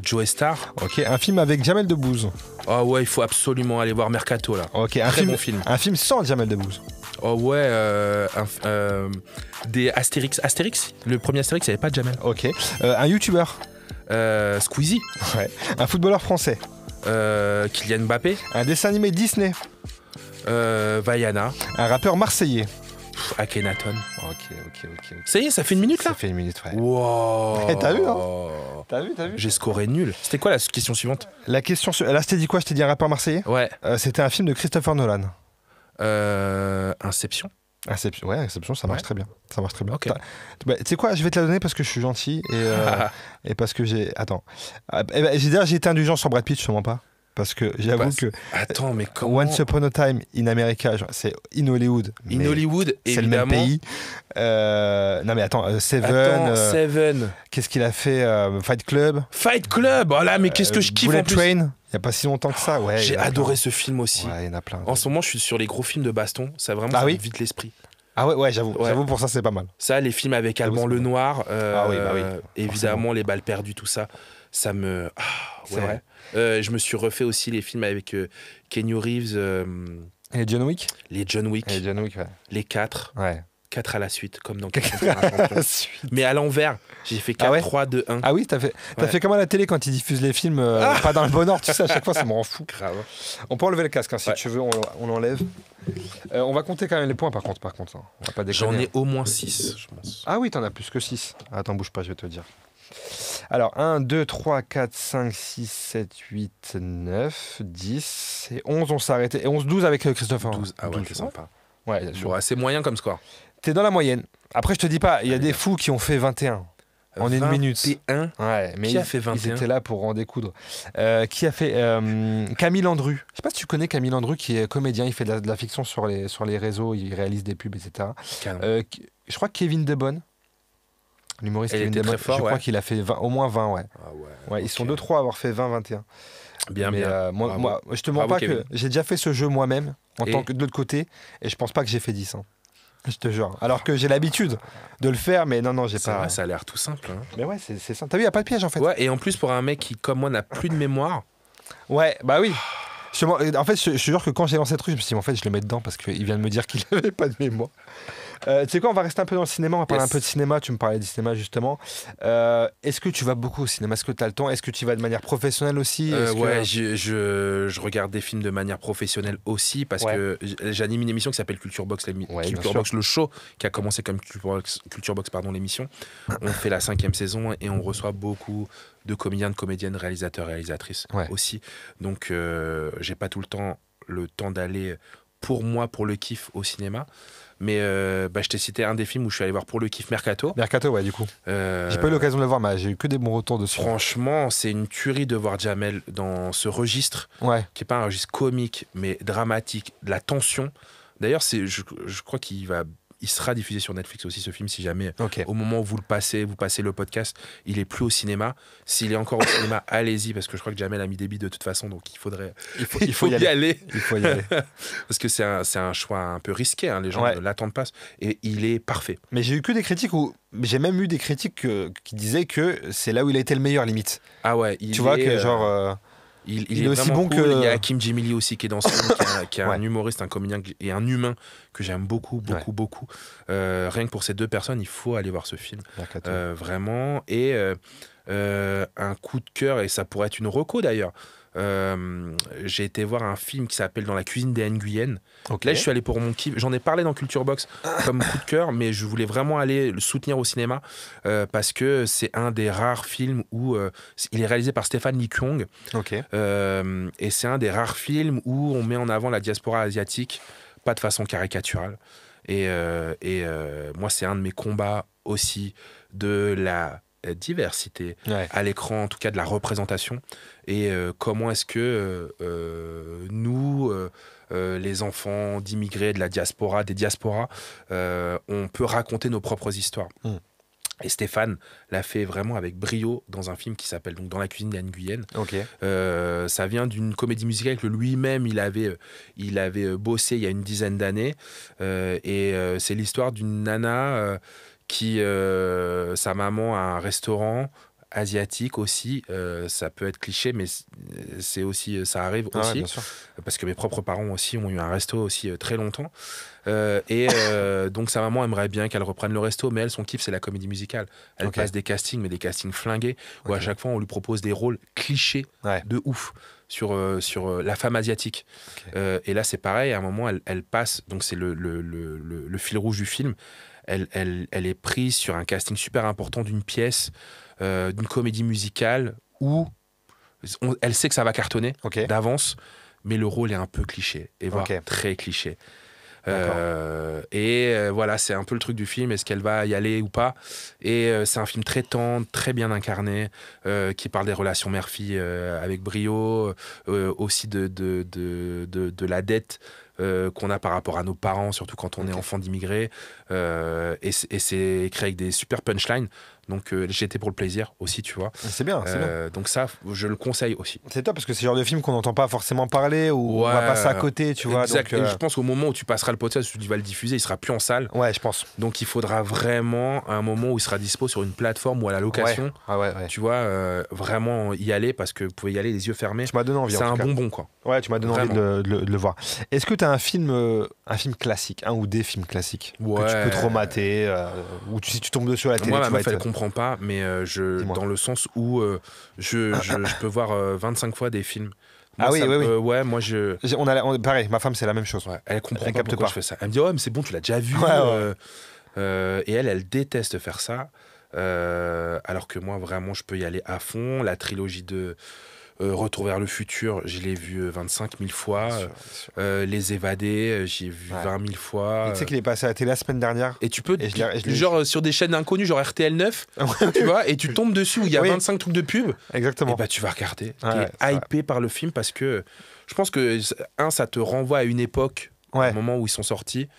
[SPEAKER 3] Joe Star.
[SPEAKER 2] Un film avec Jamel Debbouze.
[SPEAKER 3] Ah ouais, il faut absolument aller voir Mercato là.
[SPEAKER 2] Très
[SPEAKER 3] bon film.
[SPEAKER 2] Un film sans Jamel Debbouze.
[SPEAKER 3] Oh ouais, des Astérix. Le premier Astérix, il n'y avait pas de Jamel.
[SPEAKER 2] Un YouTuber.
[SPEAKER 3] Squeezie.
[SPEAKER 2] Un footballeur français.
[SPEAKER 3] Kylian Mbappé.
[SPEAKER 2] Un dessin animé Disney.
[SPEAKER 3] Vaiana.
[SPEAKER 2] Un rappeur marseillais.
[SPEAKER 3] Akhenaton.
[SPEAKER 2] Ok.
[SPEAKER 3] Ça y est, ça fait une minute là.
[SPEAKER 2] Ça fait une minute, ouais.
[SPEAKER 3] Wow.
[SPEAKER 2] T'as vu, hein? T'as vu
[SPEAKER 3] J'ai scoré nul. C'était quoi la question suivante?
[SPEAKER 2] La question, là, je t'ai dit quoi? Je t'ai dit un rappeur marseillais?
[SPEAKER 3] Ouais.
[SPEAKER 2] C'était un film de Christopher Nolan.
[SPEAKER 3] Inception.
[SPEAKER 2] Inception, ça marche très bien. Ça marche très bien.
[SPEAKER 3] Ok.
[SPEAKER 2] Tu sais quoi, je vais te la donner parce que je suis gentil et parce que j'ai. Attends. J'ai été indulgent sur Brad Pitt, je te mens pas. Parce que j'avoue que.
[SPEAKER 3] Attends, mais comment.
[SPEAKER 2] Once Upon a Time in America, c'est in Hollywood.
[SPEAKER 3] In Hollywood,
[SPEAKER 2] c'est le même pays. Non mais attends, Seven.
[SPEAKER 3] Seven.
[SPEAKER 2] Qu'est-ce qu'il a fait? Fight Club.
[SPEAKER 3] Fight Club. Oh là, mais qu'est-ce que je kiffe
[SPEAKER 2] Bullet
[SPEAKER 3] en plus.
[SPEAKER 2] Train. Il n'y a pas si longtemps que ça. Ouais,
[SPEAKER 3] j'ai adoré ce film aussi.
[SPEAKER 2] Ouais, il y en a plein.
[SPEAKER 3] En ce moment, je suis sur les gros films de baston. Ça vraiment ça me vide l'esprit.
[SPEAKER 2] Ah ouais, j'avoue. J'avoue, pour ça, c'est pas mal.
[SPEAKER 3] Ça, les films avec Alban Lenoir,
[SPEAKER 2] oui.
[SPEAKER 3] évidemment, les balles perdues, tout ça, ça me. Ah,
[SPEAKER 2] c'est vrai.
[SPEAKER 3] Je me suis refait aussi les films avec Keanu Reeves.
[SPEAKER 2] Et John Wick.
[SPEAKER 3] Les John Wick.
[SPEAKER 2] Ouais.
[SPEAKER 3] Les 4.
[SPEAKER 2] Ouais.
[SPEAKER 3] 4 à la suite, comme dans 4 Mais à l'envers, j'ai fait 4, 3, 2, 1.
[SPEAKER 2] Ah oui, t'as fait comme à la télé quand ils diffusent les films, pas dans le bon ordre, tu sais, à chaque fois, ça me rend fou.
[SPEAKER 3] Grave.
[SPEAKER 2] On peut enlever le casque, hein, si tu veux, on l'enlève. On va compter quand même les points, par contre. Hein. On va pas déconner.
[SPEAKER 3] J'en ai au moins 6, je pense.
[SPEAKER 2] Ah oui, t'en as plus que 6. Attends, bouge pas, je vais te dire. Alors, 1, 2, 3, 4, 5, 6, 7, 8, 9, 10 et 11, on s'est arrêté. Et 11, 12 avec Christopher.
[SPEAKER 3] 12, ah ouais, c'est sympa.
[SPEAKER 2] Ouais,
[SPEAKER 3] c'est moyen comme score.
[SPEAKER 2] T'es dans la moyenne. Après, je te dis pas, il y a des fous qui ont fait 21 en une minute.
[SPEAKER 3] 21.
[SPEAKER 2] Ouais, mais
[SPEAKER 3] qui a fait 21?
[SPEAKER 2] Ils étaient là pour en découdre. Qui a fait Camille Landru. Je sais pas si tu connais Camille Landru, qui est comédien. Il fait de la fiction sur les réseaux. Il réalise des pubs, etc. Je crois que Kevin Debonne, l'humoriste Kevin Debonne, je crois qu'il a fait au moins 20. Ouais.
[SPEAKER 3] Ah
[SPEAKER 2] ouais, okay. Ils sont 2-3 à avoir fait 20-21.
[SPEAKER 3] Bien.
[SPEAKER 2] Moi, je te mens pas Kevin. Que j'ai déjà fait ce jeu moi-même en tant que de l'autre côté, et je pense pas que j'ai fait 10. Hein. Je te jure. Alors que j'ai l'habitude de le faire, mais non, j'ai pas.
[SPEAKER 3] Vrai, ça a l'air tout simple. Hein.
[SPEAKER 2] Mais ouais, c'est simple. T'as vu, il n'y a pas de piège en fait.
[SPEAKER 3] Ouais, et en plus, pour un mec qui, comme moi, n'a plus de mémoire.
[SPEAKER 2] Ouais, bah oui. En fait, je te jure que quand j'ai lancé le truc, je me suis dit, en fait, je le mets dedans parce qu'il vient de me dire qu'il n'avait pas de mémoire. Tu sais quoi, on va rester un peu dans le cinéma, on va parler un peu de cinéma, tu me parlais du cinéma justement. Est-ce que tu vas beaucoup au cinéma? Est-ce que tu as le temps? Est-ce que tu vas de manière professionnelle aussi?
[SPEAKER 3] Ouais, je regarde des films de manière professionnelle aussi parce que j'anime une émission qui s'appelle Culture Box, Culture Box, le show qui a commencé comme Culture Box, l'émission. On fait la 5e saison et on reçoit beaucoup de comédiens, de comédiennes, réalisateurs, réalisatrices aussi. Donc j'ai pas tout le temps d'aller pour moi, pour le kiff au cinéma. Mais je t'ai cité un des films où je suis allé voir pour le kiff Mercato.
[SPEAKER 2] Mercato, ouais, du coup. J'ai pas eu l'occasion de le voir, mais j'ai eu que des bons retours dessus.
[SPEAKER 3] Franchement, c'est une tuerie de voir Jamel dans ce registre, qui n'est pas un registre comique, mais dramatique, de la tension. D'ailleurs, je crois il sera diffusé sur Netflix aussi, ce film, si jamais, au moment où vous passez le podcast, il est plus au cinéma. S'il est encore au cinéma, allez-y, parce que je crois que Jamel a mis des billes de toute façon, donc il faut y aller. Il faut y aller. Parce que c'est un choix un peu risqué, hein, les gens ne l'attendent pas, et il est parfait.
[SPEAKER 2] Mais j'ai eu que des critiques j'ai même eu des critiques qui disaient que c'est là où il a été le meilleur, limite.
[SPEAKER 3] Ah ouais,
[SPEAKER 2] tu vois que genre...
[SPEAKER 3] Il est aussi bon cool. Que... Il y a Hakim Djemili aussi qui est dans ce film, qui est un humoriste, un comédien et un humain que j'aime beaucoup. Rien que pour ces deux personnes, il faut aller voir ce film. Vraiment. Et un coup de cœur, et ça pourrait être une reco d'ailleurs. J'ai été voir un film qui s'appelle Dans la cuisine des Nguyen. Là, je suis allé pour mon kiff. J'en ai parlé dans Culture Box comme coup de cœur, mais je voulais vraiment aller le soutenir au cinéma parce que c'est un des rares films où il est réalisé par Stéphane Lee Kyung. Et c'est un des rares films où on met en avant la diaspora asiatique, pas de façon caricaturale. Et moi, c'est un de mes combats aussi de la diversité à l'écran, en tout cas de la représentation, et comment est-ce que nous, les enfants d'immigrés, de la diaspora, des diasporas, on peut raconter nos propres histoires. Et Stéphane l'a fait vraiment avec brio dans un film qui s'appelle donc Dans la cuisine des Nguyen. Ça vient d'une comédie musicale que lui-même il avait bossé il y a une dizaine d'années, et c'est l'histoire d'une nana qui sa maman a un restaurant asiatique aussi. Ça peut être cliché, mais c'est aussi, ça arrive
[SPEAKER 2] Ah ouais,
[SPEAKER 3] aussi.
[SPEAKER 2] bien sûr.
[SPEAKER 3] Parce que mes propres parents aussi ont eu un resto aussi très longtemps. Donc sa maman aimerait bien qu'elle reprenne le resto, mais elle, son kiff, c'est la comédie musicale. Elle
[SPEAKER 2] Ok.
[SPEAKER 3] passe des castings, mais des castings flingués, où à
[SPEAKER 2] Ok.
[SPEAKER 3] chaque fois, on lui propose des rôles clichés
[SPEAKER 2] Ouais.
[SPEAKER 3] de ouf sur la femme asiatique.
[SPEAKER 2] Ok.
[SPEAKER 3] Et là, c'est pareil, à un moment, elle passe, donc c'est le fil rouge du film, elle est prise sur un casting super important d'une pièce, d'une comédie musicale, où elle sait que ça va cartonner
[SPEAKER 2] Ok.
[SPEAKER 3] d'avance, mais le rôle est un peu cliché, et voire
[SPEAKER 2] Ok.
[SPEAKER 3] très cliché.
[SPEAKER 2] D'accord.
[SPEAKER 3] Voilà, c'est un peu le truc du film, est-ce qu'elle va y aller ou pas. Et c'est un film très tendre, très bien incarné, qui parle des relations mère-fille avec brio, aussi de la dette qu'on a par rapport à nos parents, surtout quand on est
[SPEAKER 2] Ok.
[SPEAKER 3] enfant d'immigrés. Et c'est écrit avec des super punchlines. Donc j'ai été pour le plaisir aussi, tu vois.
[SPEAKER 2] C'est bien, c'est bien.
[SPEAKER 3] Donc ça, je le conseille aussi.
[SPEAKER 2] C'est top parce que c'est le genre de film qu'on n'entend pas forcément parler ou on va
[SPEAKER 3] Ouais.
[SPEAKER 2] passer à côté, tu vois.
[SPEAKER 3] Exact.
[SPEAKER 2] Donc,
[SPEAKER 3] Et je pense qu'au moment où tu passeras le podcast, où tu vas le diffuser, il sera plus en salle.
[SPEAKER 2] ouais, je pense.
[SPEAKER 3] Donc il faudra vraiment un moment où il sera dispo sur une plateforme ou à la location.
[SPEAKER 2] Ouais. Ah ouais.
[SPEAKER 3] Tu vois, vraiment y aller parce que vous pouvez y aller les yeux fermés.
[SPEAKER 2] Tu m'as donné envie.
[SPEAKER 3] C'est
[SPEAKER 2] en tout
[SPEAKER 3] un
[SPEAKER 2] cas.
[SPEAKER 3] bonbon, quoi.
[SPEAKER 2] Ouais, tu m'as donné envie
[SPEAKER 3] Vraiment.
[SPEAKER 2] de le voir. Est-ce que tu as un film classique, un ou des films classiques que tu
[SPEAKER 3] Ouais.
[SPEAKER 2] peux trop mater, ou si tu tombes dessus à la télé,
[SPEAKER 3] Moi, ma
[SPEAKER 2] tu vas
[SPEAKER 3] meuf, elle
[SPEAKER 2] être...
[SPEAKER 3] comprend pas, mais
[SPEAKER 2] Dis-moi.
[SPEAKER 3] dans le sens où je peux voir 25 fois des films. Moi,
[SPEAKER 2] Ah oui,
[SPEAKER 3] ça
[SPEAKER 2] oui,
[SPEAKER 3] me-
[SPEAKER 2] oui.
[SPEAKER 3] ouais, moi, je...
[SPEAKER 2] Pareil, ma femme, c'est la même chose.
[SPEAKER 3] Ouais, elle comprend
[SPEAKER 2] Elle
[SPEAKER 3] pas
[SPEAKER 2] capte
[SPEAKER 3] pourquoi
[SPEAKER 2] pas.
[SPEAKER 3] je fais ça. Elle me dit, ouais, mais c'est bon, tu l'as déjà vu.
[SPEAKER 2] Ouais, ouais.
[SPEAKER 3] Et elle déteste faire ça. Alors que moi, vraiment, je peux y aller à fond. La trilogie de Retour vers le futur, je l'ai vu 25 000 fois.
[SPEAKER 2] Bien sûr, bien sûr.
[SPEAKER 3] Les évadés, j'y ai vu
[SPEAKER 2] Ouais.
[SPEAKER 3] 20 000 fois.
[SPEAKER 2] Et tu sais qu'il est passé à la télé la semaine dernière.
[SPEAKER 3] Et tu peux,
[SPEAKER 2] Et je l'ai-
[SPEAKER 3] genre sur des chaînes inconnues, genre RTL 9, tu vois, et tu tombes dessus où il y a
[SPEAKER 2] Oui.
[SPEAKER 3] 25 trucs de pub,
[SPEAKER 2] Exactement.
[SPEAKER 3] et bah tu vas regarder.
[SPEAKER 2] Ouais,
[SPEAKER 3] T'es
[SPEAKER 2] c'est
[SPEAKER 3] hypé par le film parce que je pense que, ça te renvoie à une époque,
[SPEAKER 2] Ouais.
[SPEAKER 3] au moment où ils sont sortis,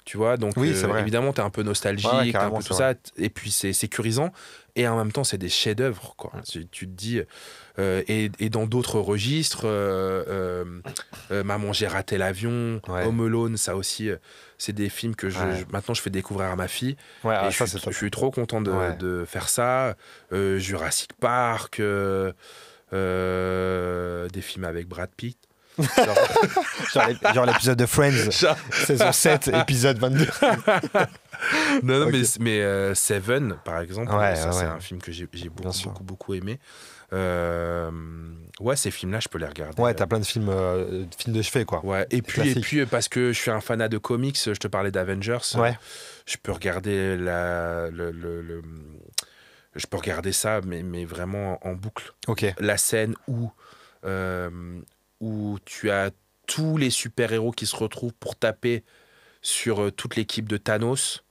[SPEAKER 3] tu vois, donc
[SPEAKER 2] Oui, c'est vrai.
[SPEAKER 3] évidemment, t'es un peu nostalgique,
[SPEAKER 2] Ouais,
[SPEAKER 3] t'es un
[SPEAKER 2] carrément,
[SPEAKER 3] peu
[SPEAKER 2] c'est
[SPEAKER 3] tout ça, et puis c'est sécurisant, et en même temps, c'est des chefs-d'œuvre, quoi. Tu te dis, et dans d'autres registres, Maman, j'ai raté l'avion,
[SPEAKER 2] Ouais.
[SPEAKER 3] Home Alone, ça aussi, c'est des films que
[SPEAKER 2] Ouais.
[SPEAKER 3] maintenant je fais découvrir à ma fille.
[SPEAKER 2] Ouais,
[SPEAKER 3] Et
[SPEAKER 2] ah,
[SPEAKER 3] je
[SPEAKER 2] ça,
[SPEAKER 3] suis,
[SPEAKER 2] c'est top.
[SPEAKER 3] je suis trop content
[SPEAKER 2] Ouais.
[SPEAKER 3] de faire ça. Jurassic Park, des films avec Brad Pitt.
[SPEAKER 2] Genre l'épisode de Friends,
[SPEAKER 3] Genre-
[SPEAKER 2] saison 7, épisode 22.
[SPEAKER 3] non,
[SPEAKER 2] Ok.
[SPEAKER 3] mais Seven, par exemple,
[SPEAKER 2] Ouais,
[SPEAKER 3] ça
[SPEAKER 2] ouais,
[SPEAKER 3] c'est
[SPEAKER 2] ouais.
[SPEAKER 3] un film que j'ai
[SPEAKER 2] Bien
[SPEAKER 3] beaucoup,
[SPEAKER 2] sûr.
[SPEAKER 3] beaucoup aimé. Ouais, ces films-là, je peux les regarder.
[SPEAKER 2] Ouais, t'as plein de films de chevet, quoi.
[SPEAKER 3] Ouais, et
[SPEAKER 2] classiques.
[SPEAKER 3] puis parce que je suis un fanat de comics, je te parlais d'Avengers,
[SPEAKER 2] Ouais.
[SPEAKER 3] je peux regarder je peux regarder ça, mais vraiment en boucle.
[SPEAKER 2] Ok.
[SPEAKER 3] La scène où tu as tous les super-héros qui se retrouvent pour taper sur toute l'équipe de Thanos.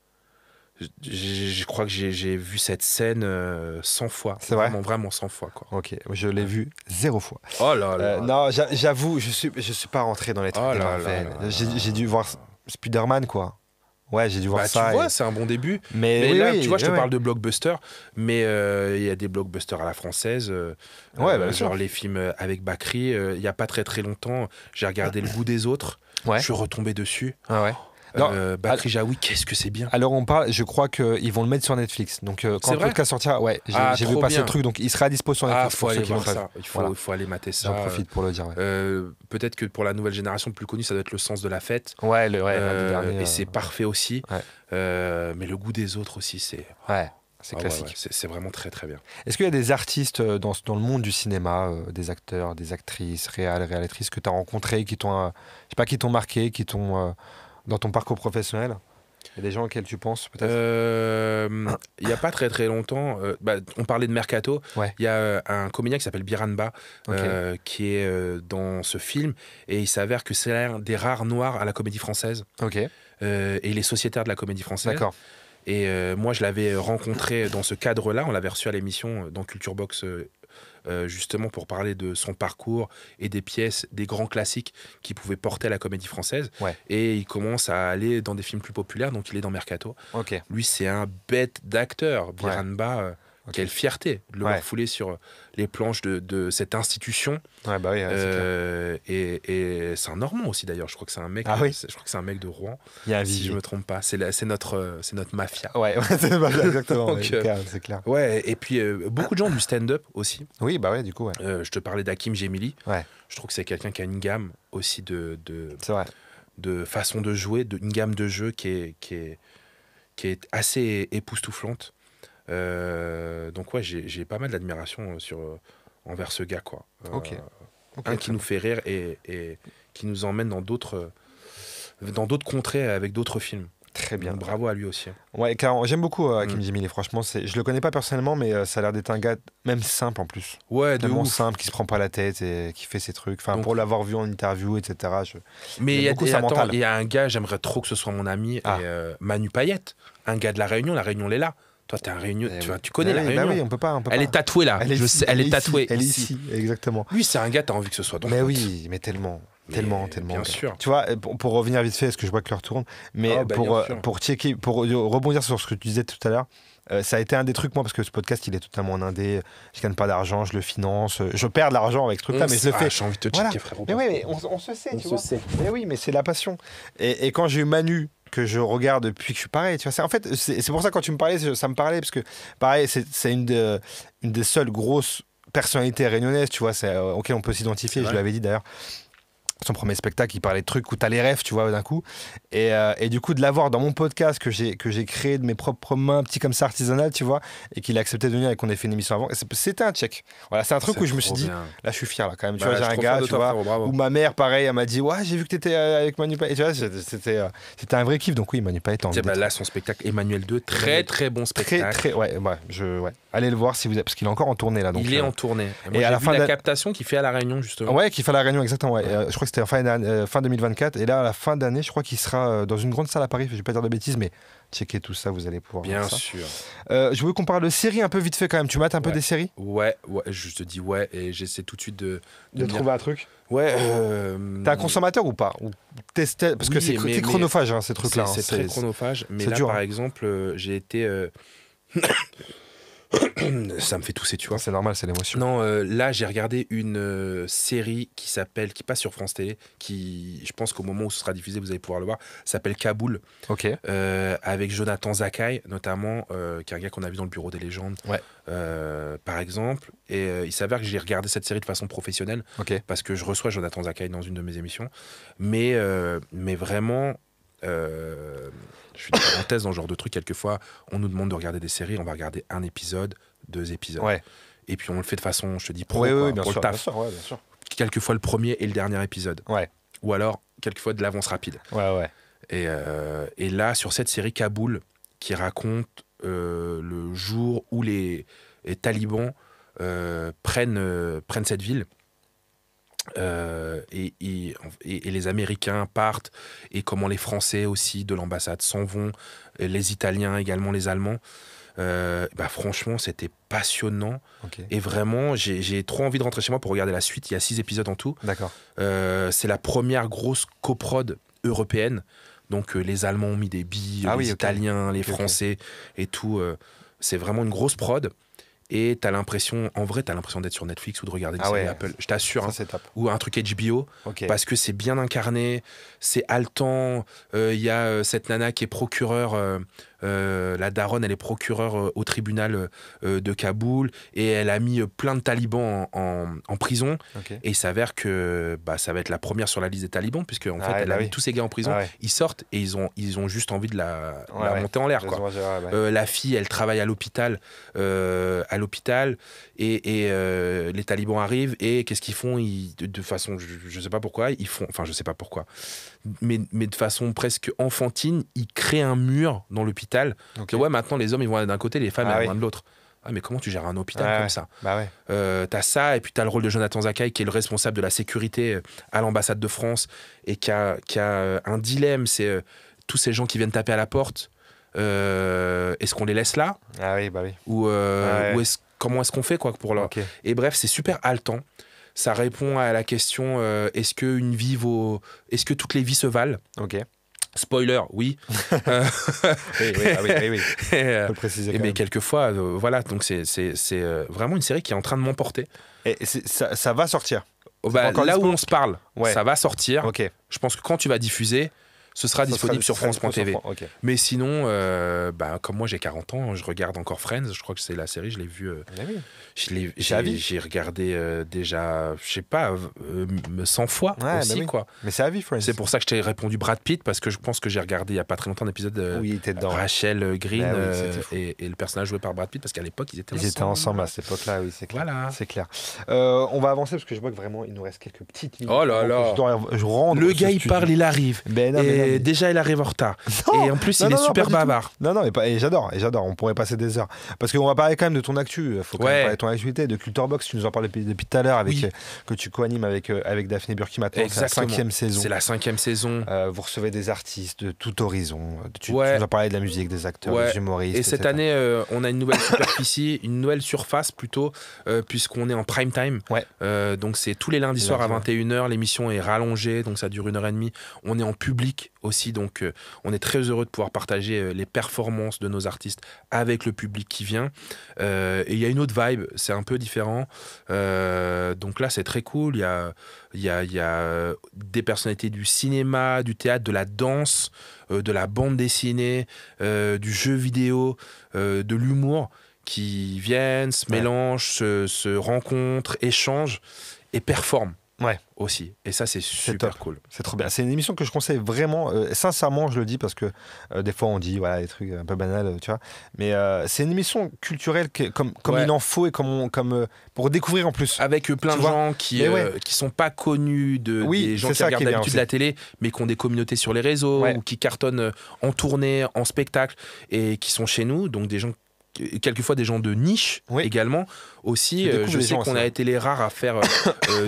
[SPEAKER 3] Je crois que j'ai vu cette scène 100 fois.
[SPEAKER 2] C'est vrai
[SPEAKER 3] Vraiment, vraiment 100 fois, quoi.
[SPEAKER 2] Ok. Je l'ai vu 0 fois.
[SPEAKER 3] Oh là là.
[SPEAKER 2] Non, j'avoue, je suis pas rentré dans les trucs
[SPEAKER 3] Oh
[SPEAKER 2] des
[SPEAKER 3] là là
[SPEAKER 2] Marvel.
[SPEAKER 3] là là
[SPEAKER 2] J'ai dû voir Spider-Man, quoi. Ouais, j'ai dû voir
[SPEAKER 3] Bah,
[SPEAKER 2] ça.
[SPEAKER 3] tu vois, c'est un bon début.
[SPEAKER 2] Mais
[SPEAKER 3] Mais
[SPEAKER 2] oui,
[SPEAKER 3] là,
[SPEAKER 2] oui,
[SPEAKER 3] tu vois, je te
[SPEAKER 2] ouais,
[SPEAKER 3] parle de blockbusters, mais il y a des blockbusters à la française.
[SPEAKER 2] Ouais, bien sûr.
[SPEAKER 3] genre les films avec Bakri. Il n'y a pas très longtemps, j'ai regardé Le goût des autres.
[SPEAKER 2] Ouais.
[SPEAKER 3] Je suis retombé dessus.
[SPEAKER 2] Ah ouais. Non,
[SPEAKER 3] Bakri Jaoui, qu'est-ce que c'est bien.
[SPEAKER 2] alors on parle, je crois qu'ils vont le mettre sur Netflix. Donc quand
[SPEAKER 3] C'est
[SPEAKER 2] le
[SPEAKER 3] vrai
[SPEAKER 2] podcast sortira, ouais, j'ai vu
[SPEAKER 3] trop
[SPEAKER 2] passer
[SPEAKER 3] bien.
[SPEAKER 2] le truc, donc il sera dispo sur
[SPEAKER 3] Ah,
[SPEAKER 2] Netflix.
[SPEAKER 3] faut
[SPEAKER 2] pour ceux
[SPEAKER 3] aller
[SPEAKER 2] qui l'ont
[SPEAKER 3] voir
[SPEAKER 2] pas
[SPEAKER 3] ça.
[SPEAKER 2] vu.
[SPEAKER 3] Il faut,
[SPEAKER 2] Voilà.
[SPEAKER 3] faut aller mater ça.
[SPEAKER 2] J'en profite pour le dire. Ouais,
[SPEAKER 3] Peut-être que pour la nouvelle génération plus connue, ça doit être Le sens de la fête.
[SPEAKER 2] ouais, lundi dernier.
[SPEAKER 3] Et c'est parfait aussi.
[SPEAKER 2] Ouais.
[SPEAKER 3] Mais Le goût des autres aussi, c'est
[SPEAKER 2] Ouais, c'est
[SPEAKER 3] ah ouais,
[SPEAKER 2] classique.
[SPEAKER 3] ouais, c'est vraiment très très bien.
[SPEAKER 2] Est-ce qu'il y a des artistes dans le monde du cinéma, des acteurs, des actrices, réalisatrices que tu as rencontrés, qui t'ont, je sais pas, qui t'ont marqué, qui t'ont dans ton parcours professionnel? Il y a des gens auxquels tu penses peut-être?
[SPEAKER 3] Il n'y a pas très longtemps, on parlait de Mercato.
[SPEAKER 2] Ouais.
[SPEAKER 3] Il y a un comédien qui s'appelle Biranba,
[SPEAKER 2] Ok.
[SPEAKER 3] qui est dans ce film, et il s'avère que c'est l'un des rares noirs à la Comédie Française,
[SPEAKER 2] Ok,
[SPEAKER 3] et il est sociétaire de la Comédie Française.
[SPEAKER 2] d'accord.
[SPEAKER 3] Et moi, je l'avais rencontré dans ce cadre-là. On l'avait reçu à l'émission dans Culture Box, justement pour parler de son parcours et des pièces, des grands classiques qui pouvaient porter à la Comédie Française.
[SPEAKER 2] Ouais.
[SPEAKER 3] Et il commence à aller dans des films plus populaires, donc il est dans Mercato.
[SPEAKER 2] Ok.
[SPEAKER 3] Lui, c'est un bête d'acteur. Biranba, Quelle fierté de le voir fouler sur les planches de cette institution.
[SPEAKER 2] Ouais, bah oui, c'est clair.
[SPEAKER 3] Et c'est un Normand aussi d'ailleurs. Je crois que c'est un mec.
[SPEAKER 2] Ah oui.
[SPEAKER 3] Je crois que c'est un mec de Rouen.
[SPEAKER 2] Il y a un
[SPEAKER 3] si je me trompe pas. C'est notre mafia.
[SPEAKER 2] Ouais, c'est notre mafia, exactement.
[SPEAKER 3] Donc,
[SPEAKER 2] c'est clair.
[SPEAKER 3] Ouais, et puis beaucoup de gens du stand-up aussi.
[SPEAKER 2] Oui, bah ouais, du coup, ouais.
[SPEAKER 3] Je te parlais d'Hakim Gemili.
[SPEAKER 2] Ouais.
[SPEAKER 3] Je trouve que c'est quelqu'un qui a une gamme aussi
[SPEAKER 2] c'est vrai.
[SPEAKER 3] de façon de jouer, une gamme de jeu qui est assez époustouflante. Donc ouais, j'ai pas mal d'admiration envers ce gars, quoi. Qui nous fait rire et qui nous emmène dans d'autres contrées avec d'autres films.
[SPEAKER 2] Très bien.
[SPEAKER 3] Donc, bravo à lui aussi.
[SPEAKER 2] Ouais, car j'aime beaucoup Hakim Gemili. Franchement, je le connais pas personnellement, mais ça a l'air d'être un gars même simple en plus.
[SPEAKER 3] Ouais,
[SPEAKER 2] tellement simple, qui se prend pas la tête et qui fait ses trucs. Enfin, pour l'avoir vu en interview, etc.
[SPEAKER 3] Mais il y a un gars, j'aimerais trop que ce soit mon ami, Manu Payette, un gars de La Réunion. La Réunion, elle est là. Toi, t'es un Réunion, tu connais La Réunion.
[SPEAKER 2] Bah oui, on peut pas.
[SPEAKER 3] Elle est tatouée là. Elle est tatouée.
[SPEAKER 2] Elle est ici, exactement.
[SPEAKER 3] Lui, c'est un gars, t'as envie que ce soit.
[SPEAKER 2] Mais oui, mais tellement. Tellement.
[SPEAKER 3] Bien sûr.
[SPEAKER 2] Tu vois, pour revenir vite fait, parce que je vois que l'heure tourne, mais pour checker, pour rebondir sur ce que tu disais tout à l'heure, ça a été un des trucs, moi, parce que ce podcast, il est totalement en indé, je gagne pas d'argent, je le finance, je perds de l'argent avec ce truc-là, mais je le fais.
[SPEAKER 3] J'ai envie de te checker, frérot.
[SPEAKER 2] Mais oui, mais on se sait, tu vois. Mais oui, mais c'est la passion. Et quand j'ai eu Manu, que je regarde depuis que je suis pareil, tu vois, c'est pour ça quand tu me parlais, ça me parlait, parce que pareil, c'est une des seules grosses personnalités réunionnaises, tu vois, auquel on peut s'identifier, je l'avais dit d'ailleurs. Son premier spectacle, il parlait de trucs où t'as les rêves, tu vois, d'un coup. Et du coup, de l'avoir dans mon podcast que j'ai créé de mes propres mains, petit comme ça, artisanal, tu vois, et qu'il a accepté de venir et qu'on ait fait une émission avant, c'était un check. Voilà, c'est un truc où je me suis dit, là, je suis fier, là, quand même. Tu vois, j'ai un gars, tu vois, où ma mère, pareil, elle m'a dit, ouais, j'ai vu que t'étais avec Manu Payet. Tu vois, c'était un vrai kiff. Donc oui, Manu Payet.
[SPEAKER 3] Là, son spectacle Emmanuel 2, très bon spectacle.
[SPEAKER 2] Allez le voir si vous êtes, parce qu'il est encore en tournée là. Donc,
[SPEAKER 3] il est en tournée. Et à la fin de la captation qu'il fait à La Réunion, justement.
[SPEAKER 2] Ouais, qu'il fait à La Réunion, exactement. Ouais. Je crois que c'était fin 2024. Et là, à la fin d'année, je crois qu'il sera dans une grande salle à Paris. Je vais pas dire de bêtises, mais checkez tout ça, vous allez pouvoir
[SPEAKER 3] bien
[SPEAKER 2] voir ça.
[SPEAKER 3] sûr.
[SPEAKER 2] Je voulais qu'on parle de séries un peu vite fait quand même. Tu mates un peu des séries ?
[SPEAKER 3] Ouais, je te dis ouais, et j'essaie tout de suite de
[SPEAKER 2] trouver un truc.
[SPEAKER 3] Ouais.
[SPEAKER 2] T'es un consommateur ou pas ? Parce que c'est chronophage, hein, ces trucs-là.
[SPEAKER 3] C'est très chronophage. Mais là, par exemple, j'ai été. Ça me fait tousser, tu vois.
[SPEAKER 2] C'est normal, c'est l'émotion.
[SPEAKER 3] Non, là, j'ai regardé une série qui passe sur France Télé, qui, je pense qu'au moment où ce sera diffusé, vous allez pouvoir le voir, s'appelle Kaboul.
[SPEAKER 2] Ok.
[SPEAKER 3] Avec Jonathan Zakaï, notamment, qui est un gars qu'on a vu dans le Bureau des légendes, par exemple. Et il s'avère que j'ai regardé cette série de façon professionnelle, parce que je reçois Jonathan Zakaï dans une de mes émissions. Mais vraiment... je suis une parenthèse dans ce genre de truc. Quelquefois, on nous demande de regarder des séries, on va regarder un épisode, 2 épisodes. Ouais. Et puis on le fait de façon, je te dis, pro,
[SPEAKER 2] bien
[SPEAKER 3] pour
[SPEAKER 2] sûr,
[SPEAKER 3] le taf.
[SPEAKER 2] Bien sûr.
[SPEAKER 3] Quelquefois le premier et le dernier épisode. Ouais. Ou alors, quelquefois de l'avance rapide.
[SPEAKER 2] Ouais.
[SPEAKER 3] Et là, sur cette série Kaboul, qui raconte le jour où les talibans prennent cette ville. Et les Américains partent, et comment les Français aussi de l'ambassade s'en vont, les Italiens également, les Allemands. Franchement, c'était passionnant. Et vraiment, j'ai trop envie de rentrer chez moi pour regarder la suite. Il y a 6 épisodes en tout.
[SPEAKER 2] D'accord.
[SPEAKER 3] C'est la première grosse coprode européenne. Donc les Allemands ont mis des billes, les Italiens, les Français et tout. C'est vraiment une grosse prod. Et t'as l'impression d'être sur Netflix ou de regarder une série Apple, je t'assure, ou un truc HBO, parce que c'est bien incarné, c'est haletant. Il y a cette nana qui est procureure, la daronne, elle est procureure au tribunal de Kaboul, et elle a mis plein de talibans en prison. Et il s'avère que ça va être la première sur la liste des talibans, puisque en fait elle a mis tous ces gars en prison. Ils sortent et ils ont juste envie de la monter en l'air, quoi. La fille, elle travaille à l'hôpital. Et les talibans arrivent, et qu'est-ce qu'ils font, de façon, je sais pas pourquoi, mais de façon presque enfantine, ils créent un mur dans l'hôpital. Maintenant les hommes ils vont aller d'un côté, les femmes elles vont de l'autre. Mais comment tu gères un hôpital comme ça? T'as ça, et puis t'as le rôle de Jonathan Zakaï, qui est le responsable de la sécurité à l'ambassade de France, et qui a un dilemme, c'est tous ces gens qui viennent taper à la porte. Est-ce qu'on les laisse là? Ou comment est-ce qu'on fait, quoi, pour leur... Et bref, c'est super haletant. Ça répond à la question est-ce que toutes les vies se valent? Spoiler, oui.
[SPEAKER 2] Oui.
[SPEAKER 3] Et,
[SPEAKER 2] Faut le préciser quand
[SPEAKER 3] mais
[SPEAKER 2] même.
[SPEAKER 3] quelquefois, voilà, donc c'est vraiment une série qui est en train de m'emporter.
[SPEAKER 2] Et ça va sortir.
[SPEAKER 3] Bah,
[SPEAKER 2] encore
[SPEAKER 3] là où
[SPEAKER 2] dispo
[SPEAKER 3] on se parle,
[SPEAKER 2] Ouais.
[SPEAKER 3] ça va sortir.
[SPEAKER 2] Ok.
[SPEAKER 3] Je pense que quand tu vas diffuser, ce sera disponible sur France.tv.
[SPEAKER 2] Ok.
[SPEAKER 3] Mais sinon, comme moi j'ai 40 ans, je regarde encore Friends. Je crois que c'est la série, je l'ai vue.
[SPEAKER 2] Oui.
[SPEAKER 3] J'ai regardé déjà, je sais pas, 100 fois
[SPEAKER 2] Ouais,
[SPEAKER 3] aussi,
[SPEAKER 2] bah oui.
[SPEAKER 3] quoi.
[SPEAKER 2] Mais c'est à vie, Friends.
[SPEAKER 3] C'est pour ça que je t'ai répondu Brad Pitt, parce que je pense que j'ai regardé il y a pas très longtemps un épisode de
[SPEAKER 2] Oui, il était dedans.
[SPEAKER 3] Rachel Green
[SPEAKER 2] Bah oui, c'était fou.
[SPEAKER 3] et le personnage joué par Brad Pitt, parce qu'à l'époque ils étaient
[SPEAKER 2] Ils étaient ensemble à cette époque-là, oui, c'est clair.
[SPEAKER 3] Voilà.
[SPEAKER 2] C'est clair. On va avancer parce que je vois que vraiment, il nous reste quelques petites minutes.
[SPEAKER 3] Oh là là.
[SPEAKER 2] Je rentre.
[SPEAKER 3] Le gars il parle, il arrive.
[SPEAKER 2] Ben non, mais non,
[SPEAKER 3] Et
[SPEAKER 2] mais-
[SPEAKER 3] déjà il arrive en retard.
[SPEAKER 2] Non,
[SPEAKER 3] Et en plus
[SPEAKER 2] non,
[SPEAKER 3] il est
[SPEAKER 2] non,
[SPEAKER 3] super
[SPEAKER 2] pas du tout.
[SPEAKER 3] bavard.
[SPEAKER 2] Non, mais et j'adore. On pourrait passer des heures. Parce qu'on va parler quand même de ton actu. Il faut quand même
[SPEAKER 3] Ouais.
[SPEAKER 2] parler de ton actualité, de Culture Box. Tu nous en parles depuis tout à l'heure,
[SPEAKER 3] Oui.
[SPEAKER 2] que tu co-animes avec Daphné Burki maintenant. C'est la
[SPEAKER 3] Exactement.
[SPEAKER 2] 5e saison.
[SPEAKER 3] C'est la 5e saison.
[SPEAKER 2] Vous recevez des artistes de tout horizon. Tu
[SPEAKER 3] Ouais.
[SPEAKER 2] nous en parlais de la musique, des acteurs,
[SPEAKER 3] Ouais.
[SPEAKER 2] des humoristes.
[SPEAKER 3] Et cette
[SPEAKER 2] etc.
[SPEAKER 3] année, on a une nouvelle superficie, une nouvelle surface plutôt, puisqu'on est en prime time.
[SPEAKER 2] Ouais.
[SPEAKER 3] Donc c'est tous les lundis soirs à 21h, l'émission est rallongée, donc ça dure 1h30. On est en public aussi, donc on est très heureux de pouvoir partager les performances de nos artistes avec le public qui vient. Et il y a une autre vibe, c'est un peu différent. Donc là, c'est très cool. Il y a des personnalités du cinéma, du théâtre, de la danse, de la bande dessinée, du jeu vidéo, de l'humour qui viennent, se mélangent, se rencontrent, échangent et performent.
[SPEAKER 2] Ouais.
[SPEAKER 3] Aussi. Et ça, c'est super
[SPEAKER 2] top.
[SPEAKER 3] cool.
[SPEAKER 2] C'est trop bien. C'est une émission que je conseille vraiment. Sincèrement, je le dis parce que des fois on dit voilà des trucs un peu banals, tu vois. Mais c'est une émission culturelle comme
[SPEAKER 3] Ouais.
[SPEAKER 2] il en faut et comme pour découvrir en plus.
[SPEAKER 3] Avec plein
[SPEAKER 2] Tu
[SPEAKER 3] de
[SPEAKER 2] vois.
[SPEAKER 3] gens qui
[SPEAKER 2] Mais ouais.
[SPEAKER 3] sont pas connus
[SPEAKER 2] Oui,
[SPEAKER 3] des gens
[SPEAKER 2] c'est
[SPEAKER 3] qui
[SPEAKER 2] ça
[SPEAKER 3] regardent
[SPEAKER 2] qui est bien
[SPEAKER 3] d'habitude
[SPEAKER 2] aussi.
[SPEAKER 3] la télé, mais qui ont des communautés sur les réseaux
[SPEAKER 2] Ouais.
[SPEAKER 3] ou qui cartonnent en tournée, en spectacle et qui sont chez nous. Donc des gens, quelquefois des gens de niche
[SPEAKER 2] Oui.
[SPEAKER 3] également aussi.
[SPEAKER 2] Tu découvres
[SPEAKER 3] Je
[SPEAKER 2] les
[SPEAKER 3] sais
[SPEAKER 2] gens
[SPEAKER 3] qu'on
[SPEAKER 2] aussi.
[SPEAKER 3] a été les rares à faire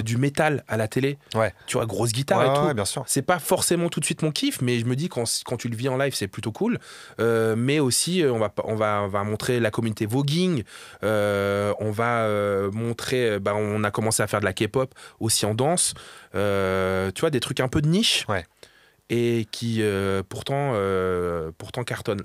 [SPEAKER 3] du métal à la télé.
[SPEAKER 2] Ouais.
[SPEAKER 3] Tu vois, grosse guitare et tout.
[SPEAKER 2] Ouais, bien sûr.
[SPEAKER 3] C'est pas forcément tout de suite mon kiff, mais je me dis quand tu le vis en live, c'est plutôt cool. Mais aussi, on va montrer la communauté voguing. On va montrer. On a commencé à faire de la K-pop aussi en danse. Tu vois, des trucs un peu de niche.
[SPEAKER 2] Ouais.
[SPEAKER 3] Et qui pourtant cartonnent.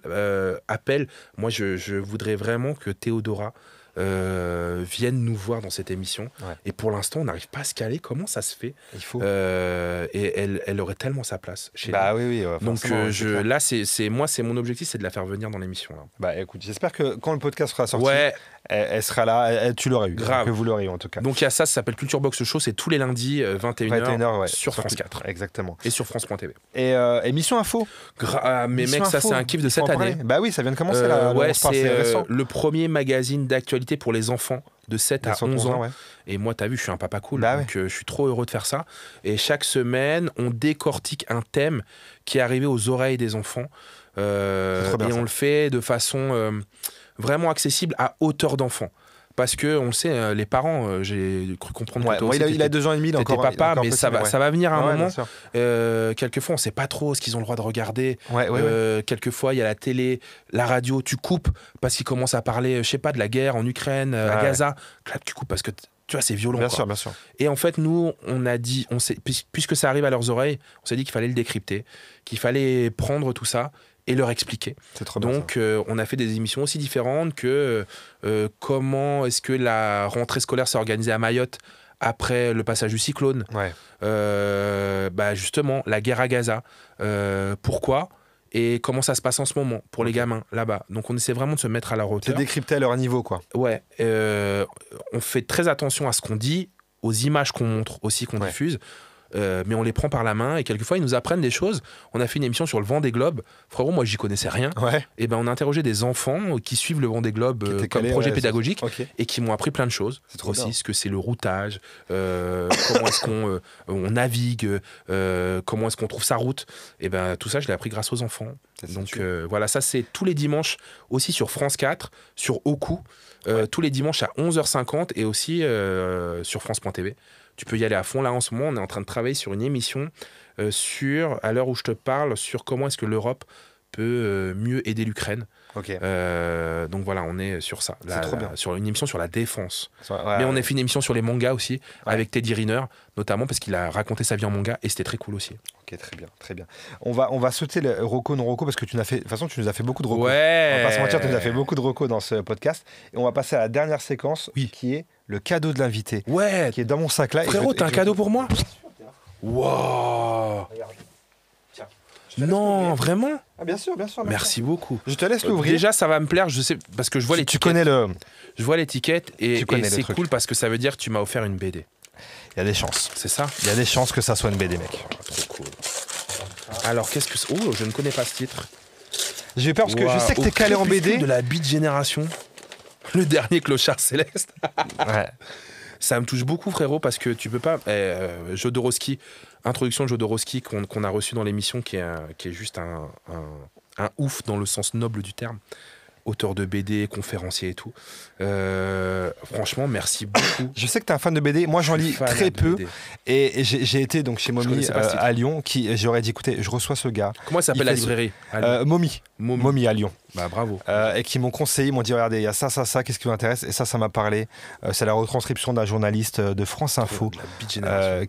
[SPEAKER 3] Appel. Moi, je voudrais vraiment que Théodora vienne nous voir dans cette émission.
[SPEAKER 2] Ouais.
[SPEAKER 3] Et pour l'instant, on n'arrive pas à se caler. Comment ça se fait?
[SPEAKER 2] Il faut.
[SPEAKER 3] Et elle aurait tellement sa place chez nous.
[SPEAKER 2] Oui.
[SPEAKER 3] Donc
[SPEAKER 2] forcément, c'est clair.
[SPEAKER 3] là, c'est mon objectif, c'est de la faire venir dans l'émission. Là.
[SPEAKER 2] Bah écoute, j'espère que quand le podcast sera sorti,
[SPEAKER 3] Ouais.
[SPEAKER 2] elle sera là. Tu l'auras eu.
[SPEAKER 3] Grave.
[SPEAKER 2] Que vous l'aurez eu en tout cas.
[SPEAKER 3] Donc il y a ça s'appelle Culture Box Show, c'est tous les lundis 21h,
[SPEAKER 2] 21h, ouais.
[SPEAKER 3] sur France 4
[SPEAKER 2] Exactement.
[SPEAKER 3] et sur France.tv.
[SPEAKER 2] Et émission info.
[SPEAKER 3] Mais
[SPEAKER 2] Mission
[SPEAKER 3] mec, ça
[SPEAKER 2] info,
[SPEAKER 3] c'est un kiff de
[SPEAKER 2] il faut
[SPEAKER 3] cette
[SPEAKER 2] en parler.
[SPEAKER 3] année.
[SPEAKER 2] Bah oui, ça vient de commencer là.
[SPEAKER 3] Ouais,
[SPEAKER 2] on se parle,
[SPEAKER 3] c'est
[SPEAKER 2] récent.
[SPEAKER 3] le premier magazine d'actualité pour les enfants de 7 à 11 ans.
[SPEAKER 2] Ouais.
[SPEAKER 3] Et moi, t'as vu, je suis un papa cool,
[SPEAKER 2] Bah
[SPEAKER 3] donc je suis trop heureux de faire ça. Et chaque semaine, on décortique un thème qui est arrivé aux oreilles des enfants.
[SPEAKER 2] trop bien,
[SPEAKER 3] Et
[SPEAKER 2] ça.
[SPEAKER 3] on le fait de façon vraiment accessible à hauteur d'enfant. Parce que, on le sait, les parents, j'ai cru comprendre
[SPEAKER 2] Ouais,
[SPEAKER 3] que toi
[SPEAKER 2] moi,
[SPEAKER 3] aussi,
[SPEAKER 2] il a 2 ans et demi, il est
[SPEAKER 3] t'étais
[SPEAKER 2] encore il est
[SPEAKER 3] papa,
[SPEAKER 2] encore
[SPEAKER 3] mais
[SPEAKER 2] petit,
[SPEAKER 3] ça va venir à un
[SPEAKER 2] Ouais,
[SPEAKER 3] moment.
[SPEAKER 2] bien sûr.
[SPEAKER 3] Quelquefois, on sait pas trop ce qu'ils ont le droit de regarder.
[SPEAKER 2] Ouais.
[SPEAKER 3] Quelquefois, il y a la télé, la radio, tu coupes parce qu'ils commencent à parler, je sais pas, de la guerre en Ukraine, à
[SPEAKER 2] Ouais.
[SPEAKER 3] Gaza. Clac, tu coupes parce que tu vois, c'est violent.
[SPEAKER 2] Bien
[SPEAKER 3] quoi.
[SPEAKER 2] sûr, bien sûr.
[SPEAKER 3] Et en fait, nous, on a dit, puisque ça arrive à leurs oreilles, on s'est dit qu'il fallait le décrypter, qu'il fallait prendre tout ça et leur expliquer.
[SPEAKER 2] C'est trop bien.
[SPEAKER 3] Donc, on a fait des émissions aussi différentes que comment est-ce que la rentrée scolaire s'est organisée à Mayotte après le passage du cyclone.
[SPEAKER 2] Ça. Ouais.
[SPEAKER 3] Justement, la guerre à Gaza. Pourquoi et comment ça se passe en ce moment pour les gamins là-bas. Donc, on essaie vraiment de se mettre à leur
[SPEAKER 2] C'est
[SPEAKER 3] hauteur.
[SPEAKER 2] décrypté à leur niveau, quoi.
[SPEAKER 3] Ouais. On fait très attention à ce qu'on dit, aux images qu'on montre aussi, qu'on
[SPEAKER 2] Ouais.
[SPEAKER 3] diffuse. Mais on les prend par la main et quelquefois ils nous apprennent des choses. On a fait une émission sur le Vendée Globe. Frérot, moi j'y connaissais rien.
[SPEAKER 2] Ouais.
[SPEAKER 3] Et ben on a interrogé des enfants qui suivent le Vendée Globe
[SPEAKER 2] Qui étaient
[SPEAKER 3] comme
[SPEAKER 2] calés,
[SPEAKER 3] projet
[SPEAKER 2] ouais,
[SPEAKER 3] pédagogique
[SPEAKER 2] Ok.
[SPEAKER 3] et qui m'ont appris plein de choses.
[SPEAKER 2] C'est trop
[SPEAKER 3] Aussi
[SPEAKER 2] bien.
[SPEAKER 3] ce que c'est le routage, comment est-ce qu'on on navigue, comment est-ce qu'on trouve sa route. Et ben tout ça je l'ai appris grâce aux enfants.
[SPEAKER 2] C'est
[SPEAKER 3] Donc
[SPEAKER 2] sûr.
[SPEAKER 3] voilà, ça c'est tous les dimanches aussi sur France 4, sur Oku, tous les dimanches à 11h50 et aussi sur France.tv. Tu peux y aller à fond. Là, en ce moment, on est en train de travailler sur une émission à l'heure où je te parle, sur comment est-ce que l'Europe peut mieux aider l'Ukraine.
[SPEAKER 2] Ok.
[SPEAKER 3] Donc voilà, on est sur ça.
[SPEAKER 2] C'est trop bien.
[SPEAKER 3] Sur une émission sur la défense.
[SPEAKER 2] Ouais,
[SPEAKER 3] Mais on a fait une émission sur les mangas aussi,
[SPEAKER 2] Ouais.
[SPEAKER 3] avec Teddy Riner, notamment parce qu'il a raconté sa vie en manga, et c'était très cool aussi.
[SPEAKER 2] Ok, très bien, très bien. On va sauter le Rocco non Rocco parce que de toute façon, tu nous as fait beaucoup de Rocco.
[SPEAKER 3] Ouais.
[SPEAKER 2] On va pas se mentir, tu nous as fait beaucoup de Rocco dans ce podcast. Et on va passer à la dernière séquence qui est le cadeau de l'invité.
[SPEAKER 3] Ouais.
[SPEAKER 2] Qui est dans mon sac là.
[SPEAKER 3] Frérot, t'as un cadeau pour moi? Waouh. Non, vraiment?
[SPEAKER 2] Ah, bien sûr, bien sûr.
[SPEAKER 3] Merci beaucoup.
[SPEAKER 2] Je te laisse l'ouvrir.
[SPEAKER 3] Déjà, ça va me plaire, je sais, parce que je vois l'étiquette.
[SPEAKER 2] Tu connais le.
[SPEAKER 3] Je vois l'étiquette et c'est
[SPEAKER 2] truc.
[SPEAKER 3] cool parce que ça veut dire que tu m'as offert une BD.
[SPEAKER 2] Il y a des chances.
[SPEAKER 3] C'est ça?
[SPEAKER 2] Il y a des chances que ça soit une BD, mec.
[SPEAKER 3] Trop cool. Alors, qu'est-ce que c'est? Oh, je ne connais pas ce titre.
[SPEAKER 2] J'ai peur parce que je sais que t'es calé en BD.
[SPEAKER 3] De la Beat Génération. Le dernier Clochard Céleste.
[SPEAKER 2] Ouais.
[SPEAKER 3] Ça me touche beaucoup, frérot, parce que tu peux pas. Jodorowsky, introduction de Jodorowsky qu'on a reçu dans l'émission, qui est juste un ouf dans le sens noble du terme. Auteur de BD, conférencier et tout. Franchement, merci beaucoup.
[SPEAKER 2] Je sais que tu es un fan de BD. Moi, j'en lis très peu. Et j'ai été donc chez Momi à Lyon. J'aurais dit, écoutez, je reçois ce gars.
[SPEAKER 3] Comment s'appelle la librairie?
[SPEAKER 2] Momi à Lyon.
[SPEAKER 3] Bah, bravo.
[SPEAKER 2] Et qui m'ont conseillé, ils m'ont dit, regardez, il y a ça, qu'est-ce qui vous intéresse? Et ça m'a parlé. C'est la retranscription d'un journaliste de France Info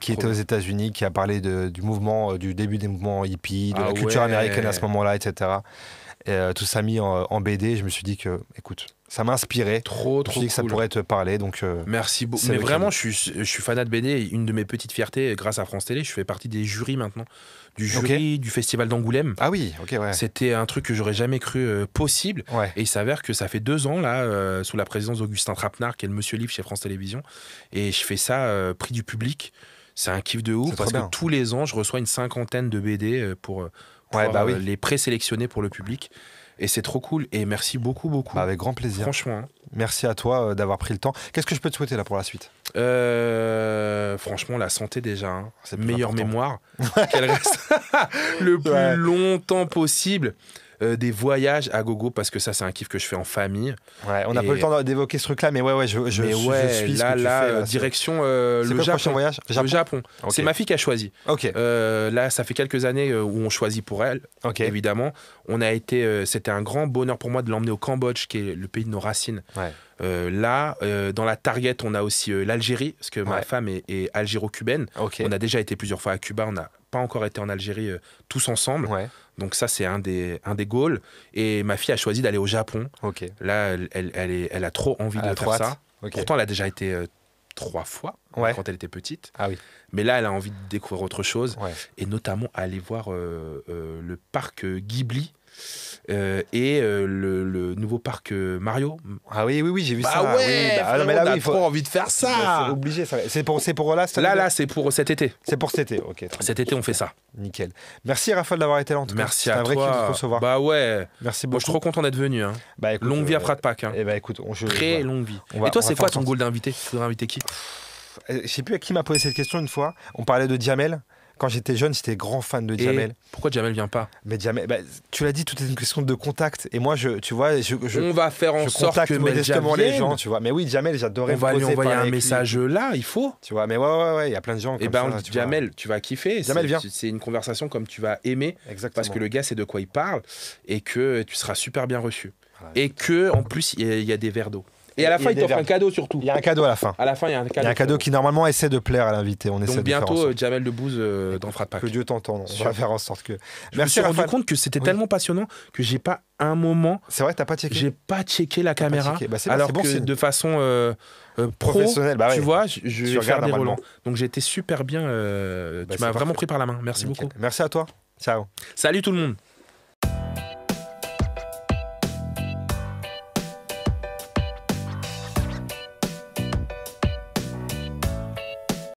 [SPEAKER 2] qui était aux États-Unis, qui a parlé du mouvement, du début des mouvements hippies, de la culture américaine à ce moment-là, etc. Et tout ça mis en BD, je me suis dit que, écoute, ça m'a inspiré.
[SPEAKER 3] Trop
[SPEAKER 2] je me suis dit que ça pourrait te parler. Donc,
[SPEAKER 3] merci beaucoup. Mais vraiment, je suis fanat de BD. Une de mes petites fiertés, grâce à France Télé, je fais partie des jurys maintenant. Du jury du Festival d'Angoulême.
[SPEAKER 2] Ah oui, ok, ouais.
[SPEAKER 3] C'était un truc que j'aurais jamais cru possible. Ouais. Et il s'avère que ça fait 2 ans, là, sous la présidence d'Augustin Trapenard, qui est le monsieur livre chez France Télévisions. Et je fais ça, prix du public. C'est un kiff de ouf parce que tous les ans, je reçois une 50aine de BD pour les présélectionner pour le public. Et c'est trop cool. Et merci beaucoup, beaucoup.
[SPEAKER 2] Avec grand plaisir.
[SPEAKER 3] Franchement. Hein.
[SPEAKER 2] Merci à toi d'avoir pris le temps. Qu'est-ce que je peux te souhaiter là pour la suite?
[SPEAKER 3] Franchement, la santé déjà. Hein. C'est meilleure mémoire. Qu'elle reste le plus longtemps possible. Des voyages à gogo parce que ça c'est un kiff que je fais en famille.
[SPEAKER 2] Ouais, on n'a pas le temps d'évoquer ce truc-là, mais je suis
[SPEAKER 3] là, direction le Japon.
[SPEAKER 2] Voyage
[SPEAKER 3] Le Japon. Okay. C'est ma fille qui a choisi.
[SPEAKER 2] Okay.
[SPEAKER 3] Là, ça fait quelques années où on choisit pour elle. Okay. Évidemment, on a été. C'était un grand bonheur pour moi de l'emmener au Cambodge, qui est le pays de nos racines. Ouais. Là, dans la Target, on a aussi l'Algérie, parce que ma femme est algéro-cubaine. Okay. On a déjà été plusieurs fois à Cuba. On n'a pas encore été en Algérie tous ensemble. Ouais. Donc ça, c'est un des goals. Et ma fille a choisi d'aller au Japon. Okay. Là, elle a trop envie de faire ça. Okay. Pourtant, elle a déjà été 3 fois quand elle était petite. Ah oui. Mais là, elle a envie de découvrir autre chose. Ouais. Et notamment aller voir le parc Ghibli. Et le nouveau parc Mario.
[SPEAKER 2] Ah oui, j'ai vu ça.
[SPEAKER 3] Ah ouais, mais là, il faut trop envie de faire ça.
[SPEAKER 2] C'est obligé. C'est pour là.
[SPEAKER 3] Là, c'est pour cet été.
[SPEAKER 2] C'est pour cet été. Ok.
[SPEAKER 3] Cet été, on fait ça.
[SPEAKER 2] Nickel. Merci Raphaël d'avoir été là. En tout cas.
[SPEAKER 3] Merci à toi.
[SPEAKER 2] C'est un vrai kiff de te recevoir.
[SPEAKER 3] Bah ouais.
[SPEAKER 2] Merci beaucoup.
[SPEAKER 3] Moi, je suis trop content d'être venu. Hein. Bah, écoute, longue vie à Frat Pack. Hein.
[SPEAKER 2] Écoute,
[SPEAKER 3] très longue vie. Et toi, c'est quoi ton goal d'invité? Tu voudrais inviter qui?
[SPEAKER 2] Je sais plus à qui m'a posé cette question une fois. On parlait de Djamel. Quand j'étais jeune, j'étais grand fan de Djamel.
[SPEAKER 3] Pourquoi Djamel vient pas?
[SPEAKER 2] Mais Djamel, tu l'as dit, tout est une question de contact. Et moi, tu vois,
[SPEAKER 3] on va faire en sorte que
[SPEAKER 2] modestement les gens, tu vois. Mais oui, Djamel, j'adorais.
[SPEAKER 3] On va lui envoyer un message là, il faut.
[SPEAKER 2] Tu vois, mais ouais, il y a plein de gens.
[SPEAKER 3] Et Djamel, tu vas kiffer.
[SPEAKER 2] Djamel vient.
[SPEAKER 3] C'est une conversation comme tu vas aimer. Exactement. Parce que le gars sait de quoi il parle et que tu seras super bien reçu. Et que en plus, il y a des verres d'eau. Et à la fin, il t'offre un cadeau surtout.
[SPEAKER 2] Il y a un cadeau à la fin.
[SPEAKER 3] À la fin, il y a un cadeau.
[SPEAKER 2] Il y a un cadeau qui normalement essaie de plaire à l'invité. On essaie
[SPEAKER 3] donc bientôt, Djamel Debbouze dans Frat Pack.
[SPEAKER 2] Que Dieu t'entende. On va faire en sorte que.
[SPEAKER 3] Je me suis rendu compte que c'était tellement passionnant que j'ai pas un moment.
[SPEAKER 2] C'est vrai, t'as pas checké.
[SPEAKER 3] J'ai pas checké la caméra. Alors que de façon
[SPEAKER 2] professionnelle,
[SPEAKER 3] tu vois, je vais faire des relents. Donc j'ai été super bien. Tu m'as vraiment pris par la main. Merci beaucoup.
[SPEAKER 2] Merci à toi. Ciao.
[SPEAKER 3] Salut tout le monde.